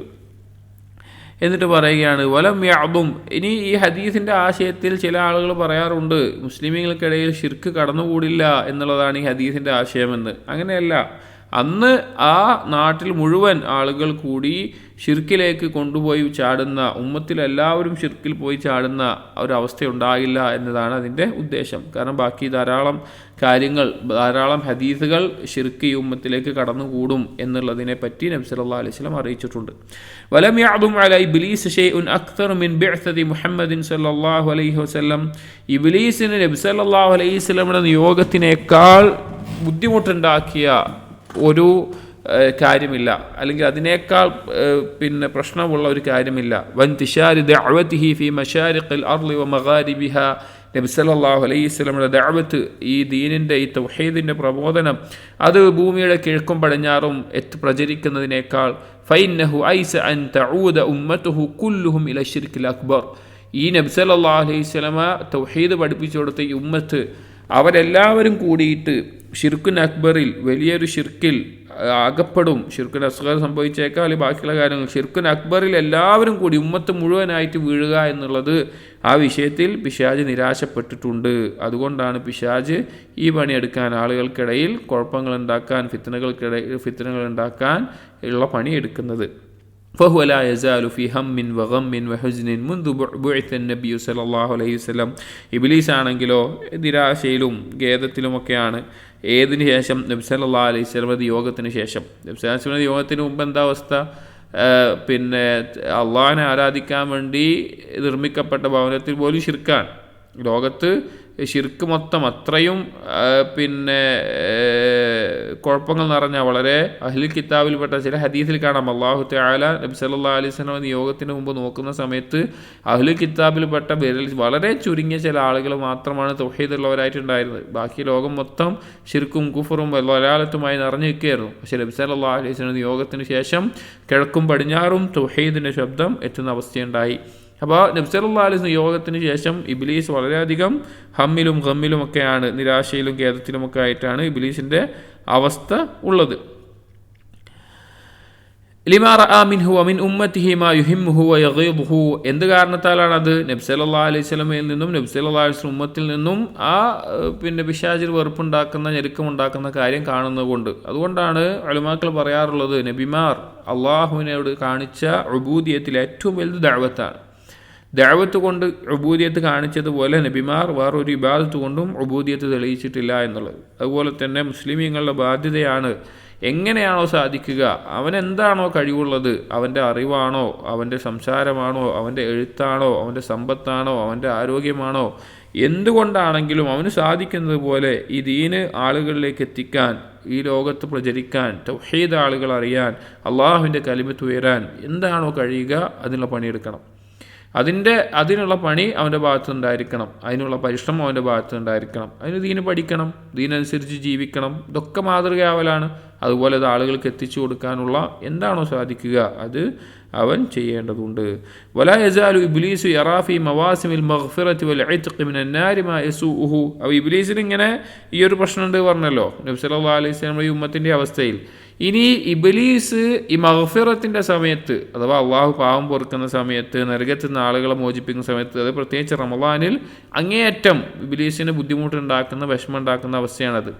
എന്നിട്ട് പറയുകയാണ്, വലം യഅബും. ഇനി ഈ ഹദീസിൻ്റെ ആശയത്തിൽ ചില ആളുകൾ പറയാറുണ്ട്, മുസ്ലിമീങ്ങൾക്കിടയിൽ ശിർക്ക് കടന്നുകൂടില്ല എന്നുള്ളതാണ് ഈ ഹദീസിൻ്റെ ആശയമെന്ന്. അങ്ങനെയല്ല. അന്ന് ആ നാട്ടിൽ മുഴുവൻ ആളുകൾ കൂടി ഷിർക്കിലേക്ക് കൊണ്ടുപോയി ചാടുന്ന, ഉമ്മത്തിലെല്ലാവരും ഷിർക്കിൽ പോയി ചാടുന്ന ഒരവസ്ഥയുണ്ടാകില്ല എന്നതാണ് അതിൻ്റെ ഉദ്ദേശം. കാരണം ബാക്കി ധാരാളം കാര്യങ്ങൾ, ധാരാളം ഹദീസുകൾ ഷിർക്ക് ഈ ഉമ്മത്തിലേക്ക് കടന്നുകൂടും എന്നുള്ളതിനെ പറ്റി നബി സല്ലല്ലാഹു അലൈഹി വസല്ലം അറിയിച്ചിട്ടുണ്ട്. വലം യഅദും അലാ ഇബ്ലീസ് ഷൈഉൻ അക്തർ മിൻ ബിഅ്സതി മുഹമ്മദിൻ സല്ലല്ലാഹു അലൈഹി വസല്ലം. ഇബ്ലീസിന് നബി സല്ലല്ലാഹു അലൈഹി വസല്ലമയുടെ നിയോഗത്തിനേക്കാൾ ബുദ്ധിമുട്ടുണ്ടാക്കിയ, ഒരു കാര്യമില്ല, അല്ലെങ്കിൽ അതിനേക്കാൾ പ്രശ്നമുള്ള ഒരു കാര്യമില്ല. വൻതിശാരി ദഅവതിഹി ഫി മശാരിഖിൽ അർളി വമഗാരിബിഹ, നബി സല്ലല്ലാഹു അലൈഹി വസല്ലമയുടെ ദഅവത്ത്, ഈ ദീനിൻ്റെ ഈ തൗഹീദിൻ്റെ പ്രബോധനം അത് ഭൂമിയുടെ കിഴക്കും പടിഞ്ഞാറും പ്രചരിക്കുന്നതിനേക്കാൾ ഫൈന്നഹു ഐസ അൻ തഊദ ഉമ്മത്തുഹു കുല്ലുഹും ഇല ശിർക്കിൽ അക്ബർ, ഈ നബി സല്ലല്ലാഹു അലൈഹി വസല്ലമ തൗഹീദ് പഠിപ്പിച്ചു കൊടുത്ത ഈ ഉമ്മത്ത് അവരെല്ലാവരും കൂടിയിട്ട് ഷിർക്കുൻ അക്ബറിൽ, വലിയൊരു ഷിർക്കിൽ അകപ്പെടും. ഷിർക്കുൻ അസ്ഗർ സംഭവിച്ചേക്കാം, അല്ലെങ്കിൽ ബാക്കിയുള്ള കാര്യങ്ങൾ. ഷിർക്കുൻ അക്ബറിൽ എല്ലാവരും കൂടി ഉമ്മത്ത് മുഴുവനായിട്ട് വീഴുക എന്നുള്ളത്, ആ വിഷയത്തിൽ പിശാച് നിരാശപ്പെട്ടിട്ടുണ്ട്. അതുകൊണ്ടാണ് പിശാച് ഈ പണിയെടുക്കാൻ, ആളുകൾക്കിടയിൽ കുഴപ്പങ്ങൾ ഉണ്ടാക്കാൻ, ഫിത്നകൾ ഉണ്ടാക്കാൻ ഉള്ള പണിയെടുക്കുന്നത്. فهو لا يزال في هم وغم وحزن منذ بعث النبي صلى الله عليه وسلم. ഇബ്ലീസ് ആണെങ്കിലോ നിരാശയിലും ഖേദത്തിലുമൊക്കെയാണ്. ഏതിനു ശേഷം? നബി സല്ലല്ലാഹു അലൈഹി വസല്ലം യോഗത്തിന് ശേഷം. നബി സല്ലല്ലാഹു അലൈഹി വസല്ലം യോഗത്തിന് മുമ്പ് എന്താ അവസ്ഥ? അള്ളാഹിനെ ആരാധിക്കാൻ വേണ്ടി നിർമ്മിക്കപ്പെട്ട ഭവനത്തിൽ പോലും ശിർക്കാണ്. ലോകത്ത് ഷിർക്ക് മൊത്തം അത്രയും കുഴപ്പങ്ങൾ നിറഞ്ഞ, വളരെ അഹ്ലുൽ കിതാബിൽപ്പെട്ട ചില ഹദീസിൽ കാണാം, അല്ലാഹു തആല നബി സല്ലല്ലാഹു അലൈഹി വസല്ലം യോഗത്തിന് മുമ്പ് നോക്കുന്ന സമയത്ത് അഹ്ലുൽ കിതാബിൽപ്പെട്ട വളരെ ചുരുങ്ങിയ ചില ആളുകൾ മാത്രമാണ് തൗഹീദുള്ളവരായിട്ടുണ്ടായിരുന്നത്. ബാക്കി ലോകം മൊത്തം ഷിർക്കും കുഫറും വലാലത്തുമായി നിറഞ്ഞു നിൽക്കുകയായിരുന്നു. പക്ഷേ നബി സല്ലല്ലാഹു അലൈഹി വസല്ലം യോഗത്തിന് ശേഷം കിഴക്കും പടിഞ്ഞാറും തൗഹീദിൻ്റെ ശബ്ദം എത്തുന്ന അവസ്ഥയുണ്ടായി. അപ്പോൾ നബി സല്ലല്ലാഹു അലൈഹി വസല്ലം യോഗത്തിന് ശേഷം ഇബ്ലീസ് വളരെയധികം ഹമ്മിലും ഗമ്മിലും ഒക്കെയാണ്, നിരാശയിലും ഖേദത്തിലുമൊക്കെ ആയിട്ടാണ് ഇബ്ലീസിൻ്റെ അവസ്ഥ ഉള്ളത്. ലിമാ റഅ മിൻഹു വമിൻ ഉമ്മത്തിഹി മാ യുഹിമ്മുഹു വയഗീദുഹു, എന്ത് കാരണത്താലാണത്? നബി സല്ലല്ലാഹു അലൈഹി വസല്ലമയിൽ നിന്നും നബി സല്ലല്ലാഹു അലൈഹി വസല്ലം ഉമ്മത്തിൽ നിന്നും ആ പിശാചിൽ വെറുപ്പുണ്ടാക്കുന്ന, ഞെരുക്കമുണ്ടാക്കുന്ന കാര്യം കാണുന്നതുകൊണ്ട്. അതുകൊണ്ടാണ് ഉലമാക്കൾ പറയാറുള്ളത്, നബിമാർ അള്ളാഹുവിനോട് കാണിച്ച ഉബൂദിയത്തിൽ ഏറ്റവും വലുത് ദഅവത്താണ്. ദഅവത്ത് കൊണ്ട് ഉബൂദിയത്ത് കാണിച്ചതുപോലെ നബിമാർ വേറൊരു ഇബാദത്ത് കൊണ്ടും ഉബൂദിയത്ത് തെളിയിച്ചിട്ടില്ല എന്നുള്ളത്. അതുപോലെ തന്നെ മുസ്ലിമീങ്ങളുടെ ബാധ്യതയാണ്, എങ്ങനെയാണോ സാധിക്കുക, അവനെന്താണോ കഴിവുള്ളത്, അവൻ്റെ അറിവാണോ, അവൻ്റെ സംസാരമാണോ, അവൻ്റെ എഴുത്താണോ, അവൻ്റെ സമ്പത്താണോ, അവൻ്റെ ആരോഗ്യമാണോ, എന്തുകൊണ്ടാണെങ്കിലും അവന് സാധിക്കുന്നത് പോലെ ഈ ദീന് ആളുകളിലേക്ക് എത്തിക്കാൻ, ഈ ലോകത്ത് പ്രചരിക്കാൻ, തൗഹീദ് ആളുകൾ അറിയാൻ, അള്ളാഹുവിൻ്റെ കലിമത്ത് ഉയരാൻ എന്താണോ കഴിയുക അതിനുള്ള പണിയെടുക്കണം. അതിനുള്ള പണി അവൻ്റെ ഭാഗത്തുനിന്നുണ്ടായിരിക്കണം, അതിനുള്ള പരിശ്രമം അവൻ്റെ ഭാഗത്തുനിന്നുണ്ടായിരിക്കണം. അതിന് ദീന് പഠിക്കണം, ദീനനുസരിച്ച് ജീവിക്കണം. ഇതൊക്കെ മാതൃകയാവലാണ്. അതുപോലെ അത് ആളുകൾക്ക് എത്തിച്ചു കൊടുക്കാനുള്ള എന്താണോ സാധിക്കുക അത് അവൻ ചെയ്യേണ്ടതുണ്ട്. വലാ യസാലു ഇബ്ലീസു യറാ ഫീ മവാസിമിൽ മഗ്ഫിറത്തി വൽ ഇത്ഖി മിനൻ നാരി മാ യസൂഉഹു. അപ്പോൾ ഇബ്ലീസിന് ഇങ്ങനെ ഈ ഒരു പ്രശ്നമുണ്ട് പറഞ്ഞല്ലോ നബി സല്ലല്ലാഹു അലൈഹി വസല്ലം ഈ ഉമ്മത്തിൻ്റെ അവസ്ഥയിൽ. ഇനി ഇബ്ലീസ് ഈ മഗ്ഫിറത്തിൻ്റെ സമയത്ത്, അഥവാ അള്ളാഹു പാവം പൊറുക്കുന്ന സമയത്ത്, നരകത്തിൽ നിന്ന് ആളുകളെ മോചിപ്പിക്കുന്ന സമയത്ത്, അത് പ്രത്യേകിച്ച് റമളാനിൽ അങ്ങേയറ്റം ഇബ്ലീസിന് ബുദ്ധിമുട്ടുണ്ടാക്കുന്ന, വിഷമമുണ്ടാക്കുന്ന അവസ്ഥയാണത്.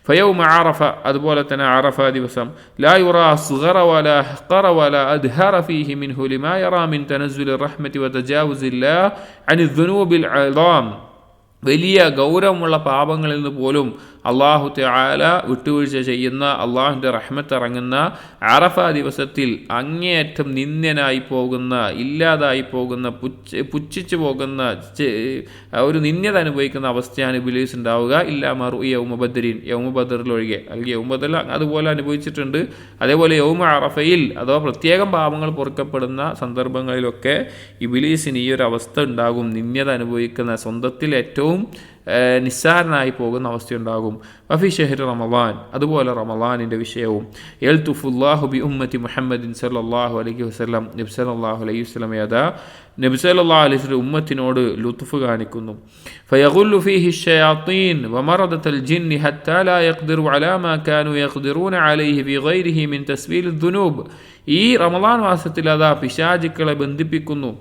ഫയൗമ അറഫ, അതുപോലെ തന്നെ അറഫ ദിവസം, ലാ യുറാ അസ്ഗറ വലാ അഹ്ഖറ വലാ അദ്ഹറ ഫീഹി മിൻഹു ലിമാ യറാ മിൻ തനസ്സുലിർ റഹ്മതി വതജാവുസില്ലാഹി അനി ദുനൂബിൽ അളാം. വലിയ ഗൗരവമുള്ള പാപങ്ങളിൽ നിന്ന് പോലും അള്ളാഹു തആല വിട്ടുവീഴ്ച ചെയ്യുന്ന, അള്ളാഹുവിൻ്റെ റഹ്മത്ത് ഇറങ്ങുന്ന അറഫ ദിവസത്തിൽ അങ്ങേയറ്റം നിന്ദ്യനായി പോകുന്ന, ഇല്ലാതായി പോകുന്ന, പുച്ഛിച്ചു പോകുന്ന ഒരു നിന്ദ്യത അനുഭവിക്കുന്ന അവസ്ഥയാണ് ഇബ്ലീസ് ഉണ്ടാവുക. ഇല്ലാ മറു യൗമ ബദ്രീൻ, യൗമ ബദറിൽ ഒഴികെ. അല്ലെങ്കിൽ യൗമ ബദറിൽ അതുപോലെ അനുഭവിച്ചിട്ടുണ്ട്. അതേപോലെ യൗമ അറഫയിൽ അഥവാ പ്രത്യേകം പാപങ്ങൾ പൊറുക്കപ്പെടുന്ന സന്ദർഭങ്ങളിലൊക്കെ ഇബ്ലീസിന് ഈ ഒരു അവസ്ഥ ഉണ്ടാകും. നിന്ദ്യത അനുഭവിക്കുന്ന, സ്വന്തത്തിൽ ഏറ്റവും നിസ്സാരനായി പോകുന്ന അവസ്ഥയുണ്ടാകും. വഫി ഷഹ്ർ റമളാൻ, അതുപോലെ റമളാനിൻ്റെ വിഷയവും. യൽതുഫുല്ലാഹു ബി ഉമ്മത്തി മുഹമ്മദിൻ സല്ലല്ലാഹു അലൈഹി വസല്ലം, നബി സല്ലല്ലാഹു അലൈഹി വസല്ലം നബി സല്ലല്ലാഹു അലൈഹി വസല്ലം ഉമ്മത്തിനോട് ലുത്ഫ് കാണിക്കുന്നു. ഫയഗുല്ലു ഫീഹി ശയാത്തീൻ വമറദത്തുൽ ജിന്നി ഹത്താ ലാ യഖ്ദിറു അലാ മാ കാനൂ യഖ്ദിറൂന അലൈഹി ബി ഗൈരിഹി മിൻ തസ്ബീലിദ് ദുനൂബ്. ഈ റമളാൻ മാസത്തിൽ അതാ പിശാചുക്കളെ ബന്ധിപ്പിക്കുന്നു,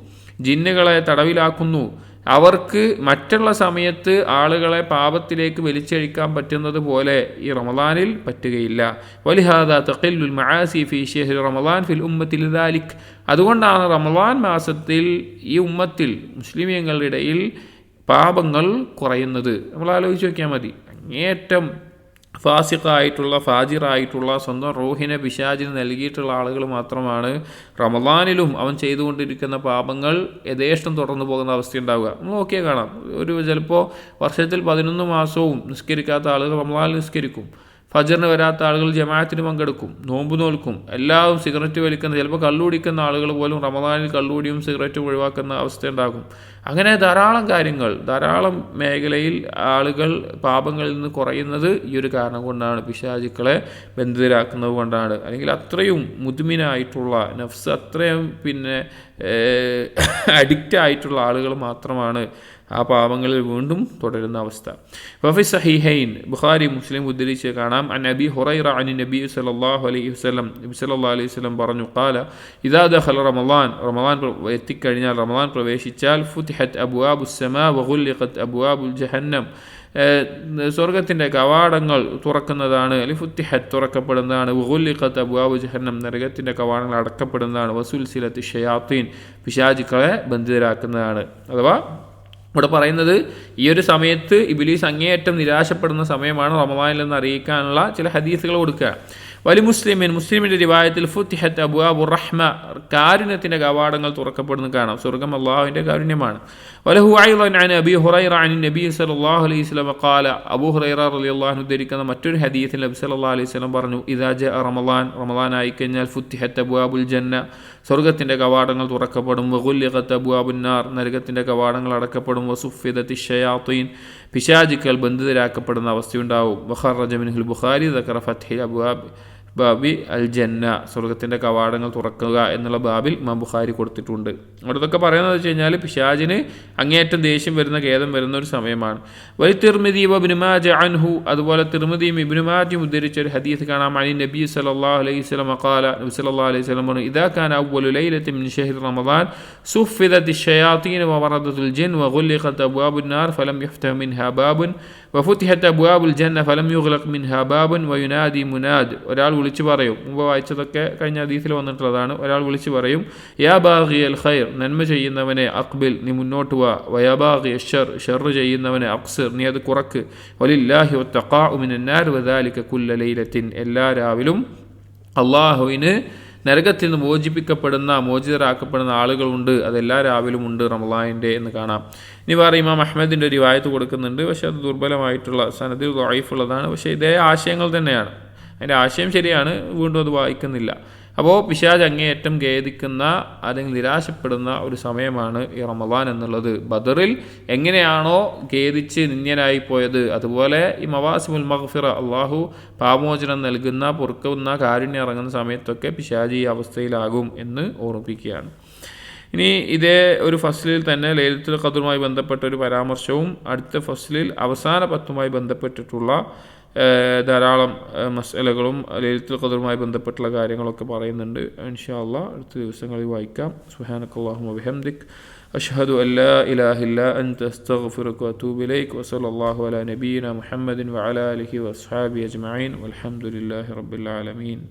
ജിന്നുകളെ തടവിലാക്കുന്നു. അവർക്ക് മറ്റുള്ള സമയത്ത് ആളുകളെ പാപത്തിലേക്ക് വലിച്ചഴിക്കാൻ പറ്റുന്നത് പോലെ ഈ റമളാനിൽ പറ്റുകയില്ല. വലിഹാദാ തഖില്ലുൽ മആസി ഫീ ശഹ്രി റമളാൻ ഫിൽ ഉമ്മത്തി ലിദാലിക്. അതുകൊണ്ടാണ് റമളാൻ മാസത്തിൽ ഈ ഉമ്മത്തിൽ, മുസ്ലിമീങ്ങളുടെ ഇടയിൽ പാപങ്ങൾ കുറയുന്നത്. നമ്മൾ ആലോചിച്ച് നോക്കിയാൽ മതി. അങ്ങേയറ്റം ഫാസിഖായിട്ടുള്ള, ഫാജിറായിട്ടുള്ള, സ്വന്തം റൂഹിനെ പിശാചിന് നൽകിയിട്ടുള്ള ആളുകൾ മാത്രമാണ് റമളാനിലും അവൻ ചെയ്തുകൊണ്ടിരിക്കുന്ന പാപങ്ങൾ യഥേഷ്ടം തുടർന്നു പോകുന്ന അവസ്ഥയുണ്ടാവുക. നമ്മൾ നോക്കിയാൽ കാണാം, ചിലപ്പോൾ വർഷത്തിൽ 11 മാസവും നിസ്കരിക്കാത്ത ആളുകൾ റമളാനിൽ നിസ്കരിക്കും. ഫജറിന് വരാത്ത ആളുകൾ ജമാഅത്തിന് പങ്കെടുക്കും, നോമ്പ് നോൽക്കും, എല്ലാവരും സിഗരറ്റ് വലിക്കുന്ന, ചിലപ്പോൾ കള്ളുകുടിക്കുന്ന ആളുകൾ പോലും റമദാനിൽ കള്ളുകുടിയും സിഗരറ്റും ഒഴിവാക്കുന്ന അവസ്ഥ ഉണ്ടാകും. അങ്ങനെ ധാരാളം കാര്യങ്ങൾ, ധാരാളം മേഖലയിൽ ആളുകൾ പാപങ്ങളിൽ നിന്ന് കുറയുന്നത് ഈ ഒരു കാരണം കൊണ്ടാണ്, പിശാചുക്കളെ ബന്ധിതരാക്കുന്നത് കൊണ്ടാണ്. അല്ലെങ്കിൽ അത്രയും മുദ്മിനായിട്ടുള്ള നഫ്സ്, അത്രയും അഡിക്റ്റ് ആയിട്ടുള്ള ആളുകൾ മാത്രമാണ് ആ പാപങ്ങളിൽ വീണ്ടും തുടരുന്ന അവസ്ഥ. വഫി സഹീഹൈൻ, ബുഖാരി മുസ്ലിം ഉദ്ധരിച്ച് കാണാം, അൻ അബി ഹുറൈറ അനി നബി സല്ലല്ലാഹു അലൈഹി വസല്ലം, നബി സല്ലല്ലാഹു അലൈഹി വസല്ലം പറഞ്ഞു, ഖാല ഇദാ ദഖല റമളാൻ, റമളാൻ എത്തിക്കഴിഞ്ഞാൽ, റമളാൻ പ്രവേശിച്ചാൽ, ഫുതിഹത് അബ്വാബുസ് സമാ വഗുല്ലിഖത് അബ്വാബുൽ ജഹന്നം, സ്വർഗത്തിൻ്റെ കവാടങ്ങൾ തുറക്കുന്നതാണ്, അല്ലെങ്കിൽ ഫുത്തിഹത്ത് തുറക്കപ്പെടുന്നതാണ്, വഗുല്ലിഖത് അബ്വാബു ജഹന്നം, നരകത്തിൻ്റെ കവാടങ്ങൾ അടക്കപ്പെടുന്നതാണ്, വസുൽസിലത്തി ഷയാത്തീൻ, പിശാചുക്കളെ ബന്ധിതരാക്കുന്നതാണ്. അഥവാ ഇവിടെ പറയുന്നത് ഈ ഒരു സമയത്ത് ഇബ്ലീസ് അങ്ങേയറ്റം നിരാശപ്പെടുന്ന സമയമാണ് റമളാനിൽ എന്ന് അറിയിക്കാനുള്ള ചില ഹദീസുകൾ കൊടുക്കുക. വലി മുസ്ലിമിൻ, മുസ്ലിമിൻ്റെ റിവായത്തിൽ ഫുത്തിഹത്ത് അബ്വാബുർ റഹ്മ, കാരുണ്യത്തിൻ്റെ കവാടങ്ങൾ തുറക്കപ്പെടുന്നു കാണാം. സ്വർഗം അള്ളാഹുവിൻ്റെ കാരുണ്യമാണ്. വലഹു അയ്ളൻ അൻ അബി ഹുറൈറ അൻ നബി സല്ലല്ലാഹു അലൈഹി വസല്ലം ഖാല, അബൂ ഹുറൈറ റളിയല്ലാഹു അൻഹു ഉദ്ധരിക്കുന്ന മറ്റൊരു ഹദീസിൽ നബി സല്ലല്ലാഹു അലൈഹി വസല്ലം പറഞ്ഞു, ഇദാ ജാഅ റമളാൻ, റമളാൻ ആയിക്കഴിഞ്ഞാൽ, ഫുത്തിഹത്ത് അബ്വാബുൽ ജന്ന, സ്വർഗത്തിൻ്റെ കവാടങ്ങൾ തുറക്കപ്പെടും, വഗുല്ലിഖത് അബ്വാബുൻ നാർ, നരകത്തിൻ്റെ കവാടങ്ങൾ അടക്കപ്പെടും, വസുഫിദത്തി ഷയാത്തീൻ, പിശാചുക്കൾ ബന്ധിതരാക്കപ്പെടുന്ന അവസ്ഥയുണ്ടാവും. വഖറജ മിൻഹുൽ ബുഖാരി ദക്കറ ഫത്ഹിൽ അബ്വാബ് ബാബി അൽ ജന്ന, സ്വർഗത്തിൻ്റെ കവാടങ്ങൾ തുറക്കുക എന്നുള്ള ബാബിൽ ഇമാം ബുഖാരി കൊടുത്തിട്ടുണ്ട്. അവിടെ ഇതൊക്കെ പറയുന്നത് വെച്ച് കഴിഞ്ഞാൽ പിശാചിന് അങ്ങേയറ്റം ദേഷ്യം വരുന്ന, ഖേദം വരുന്ന ഒരു സമയമാണ്. വലി തിർമിദി വഇബ്നു മാജ അൻഹു, അതുപോലെ തിർമിദിയും ഇബ്നു മാജയും ഉദ്ധരിച്ച ഒരു ഹദീസ് കാണാം, അനി നബി സല്ലല്ലാഹു അലൈഹി വസല്ലം ഖാല, നബി സല്ലല്ലാഹു അലൈഹി വസല്ലം പറഞ്ഞു, ഇദാ കാന അവ്വലു ലൈലത്തിൻ മിൻ ശഹ്രി റമളാൻ സുഫിദത്തി ഷയാത്തീൻ വവറദത്തുൽ ജിൻ വഗുല്ലിഖത് അബ്വാബുൻ നാർ ഫലം യുഫ്തഹ മിൻഹാ ബാബുൻ വഫുതിഹത് അബ്വാബുൽ ജന്ന ഫലം യുഗ്ലഖ് മിൻഹാ ബാബുൻ വയുനാദി മുനാദ്. ഒരാൾ വിളിച്ചു പറയും, മുമ്പ് വായിച്ചതൊക്കെ കഴിഞ്ഞ ഹദീസിൽ വന്നിട്ടുള്ളതാണ്. ഒരാൾ വിളിച്ചു പറയും, യാ ബാഗിയൽ ഖൈർ, നന്മ ചെയ്യുന്നവനെ അഖ്ബിൽ, നീ മുന്നോട്ട് വാ, വയാ ബാഗിയ ഷർ, ഷർ ചെയ്യുന്നവനെ അഖ്സിർ, നീ അത് കുറക്ക്, വലില്ലാഹി വത്തഖാഉ മിനൻ നാർ വദാലിക കുല്ല ലൈലത്തിൻ, എല്ലാ രാവിലും അള്ളാഹുവിന് നരകത്തിൽ നിന്ന് മോചിതരാക്കപ്പെടുന്ന ആളുകളുണ്ട്, അതെല്ലാ രാവിലും ഉണ്ട് റമളാനിൻ്റെ എന്ന് കാണാം. ഇനി വേറെ ഇമാം അഹ്മദിൻ്റെ ഒരു റിവായത്ത് കൊടുക്കുന്നുണ്ട്, പക്ഷേ അത് ദുർബലമായിട്ടുള്ള, സനദിൽ ദഈഫുള്ളതാണ്. പക്ഷേ ഇതേ ആശയങ്ങൾ തന്നെയാണ്, അതിൻ്റെ ആശയം ശരിയാണ്, വീണ്ടും അത് വായിക്കുന്നില്ല. അപ്പോൾ പിശാച് അങ്ങേയറ്റം ഖേദിക്കുന്ന, അല്ലെങ്കിൽ നിരാശപ്പെടുന്ന ഒരു സമയമാണ് ഈ റമളാൻ എന്നുള്ളത്. ബദറിൽ എങ്ങനെയാണോ ഖേദിച്ച് നിന്ദ്യനായി പോയത്, അതുപോലെ ഈ മവാസിമുൽ മഗ്ഫിറ, അള്ളാഹു പാപമോചനം നൽകുന്ന, പൊറുക്കുന്ന, കാരുണ്യം ഇറങ്ങുന്ന സമയത്തൊക്കെ പിശാച് ഈ അവസ്ഥയിലാകും എന്ന് ഓർമ്മിപ്പിക്കുകയാണ്. ഇനി ഇതേ ഒരു ഫസ്ലിൽ തന്നെ ലൈലത്തുൽ ഖദ്റുമായി ബന്ധപ്പെട്ട ഒരു പരാമർശവും, അടുത്ത ഫസ്ലിൽ അവസാന 10 ബന്ധപ്പെട്ടിട്ടുള്ള ധാരാളം മസ്അലകളും ലൈലത്തുൽ ഖദ്റുമായി ബന്ധപ്പെട്ടുള്ള കാര്യങ്ങളൊക്കെ പറയുന്നുണ്ട്. ഇൻഷാ അല്ലാഹ് അടുത്ത ദിവസങ്ങളിൽ വായിക്കാം. സുബ്ഹാനക്കല്ലാഹുമ്മ വബിഹംദിക്, അഷ്ഹദു അല്ലാ ഇലാഹ ഇല്ലാ അൻത അസ്തഗ്ഫിറുക വഅതൂബു ഇലൈക്, വസല്ലല്ലാഹു അലാ നബിയിന മുഹമ്മദിൻ വഅലാ ആലിഹി വഅസ്ഹാബിഹി അജ്മഈൻ, വൽഹംദുലില്ലാഹി റബ്ബിൽ ആലമീൻ.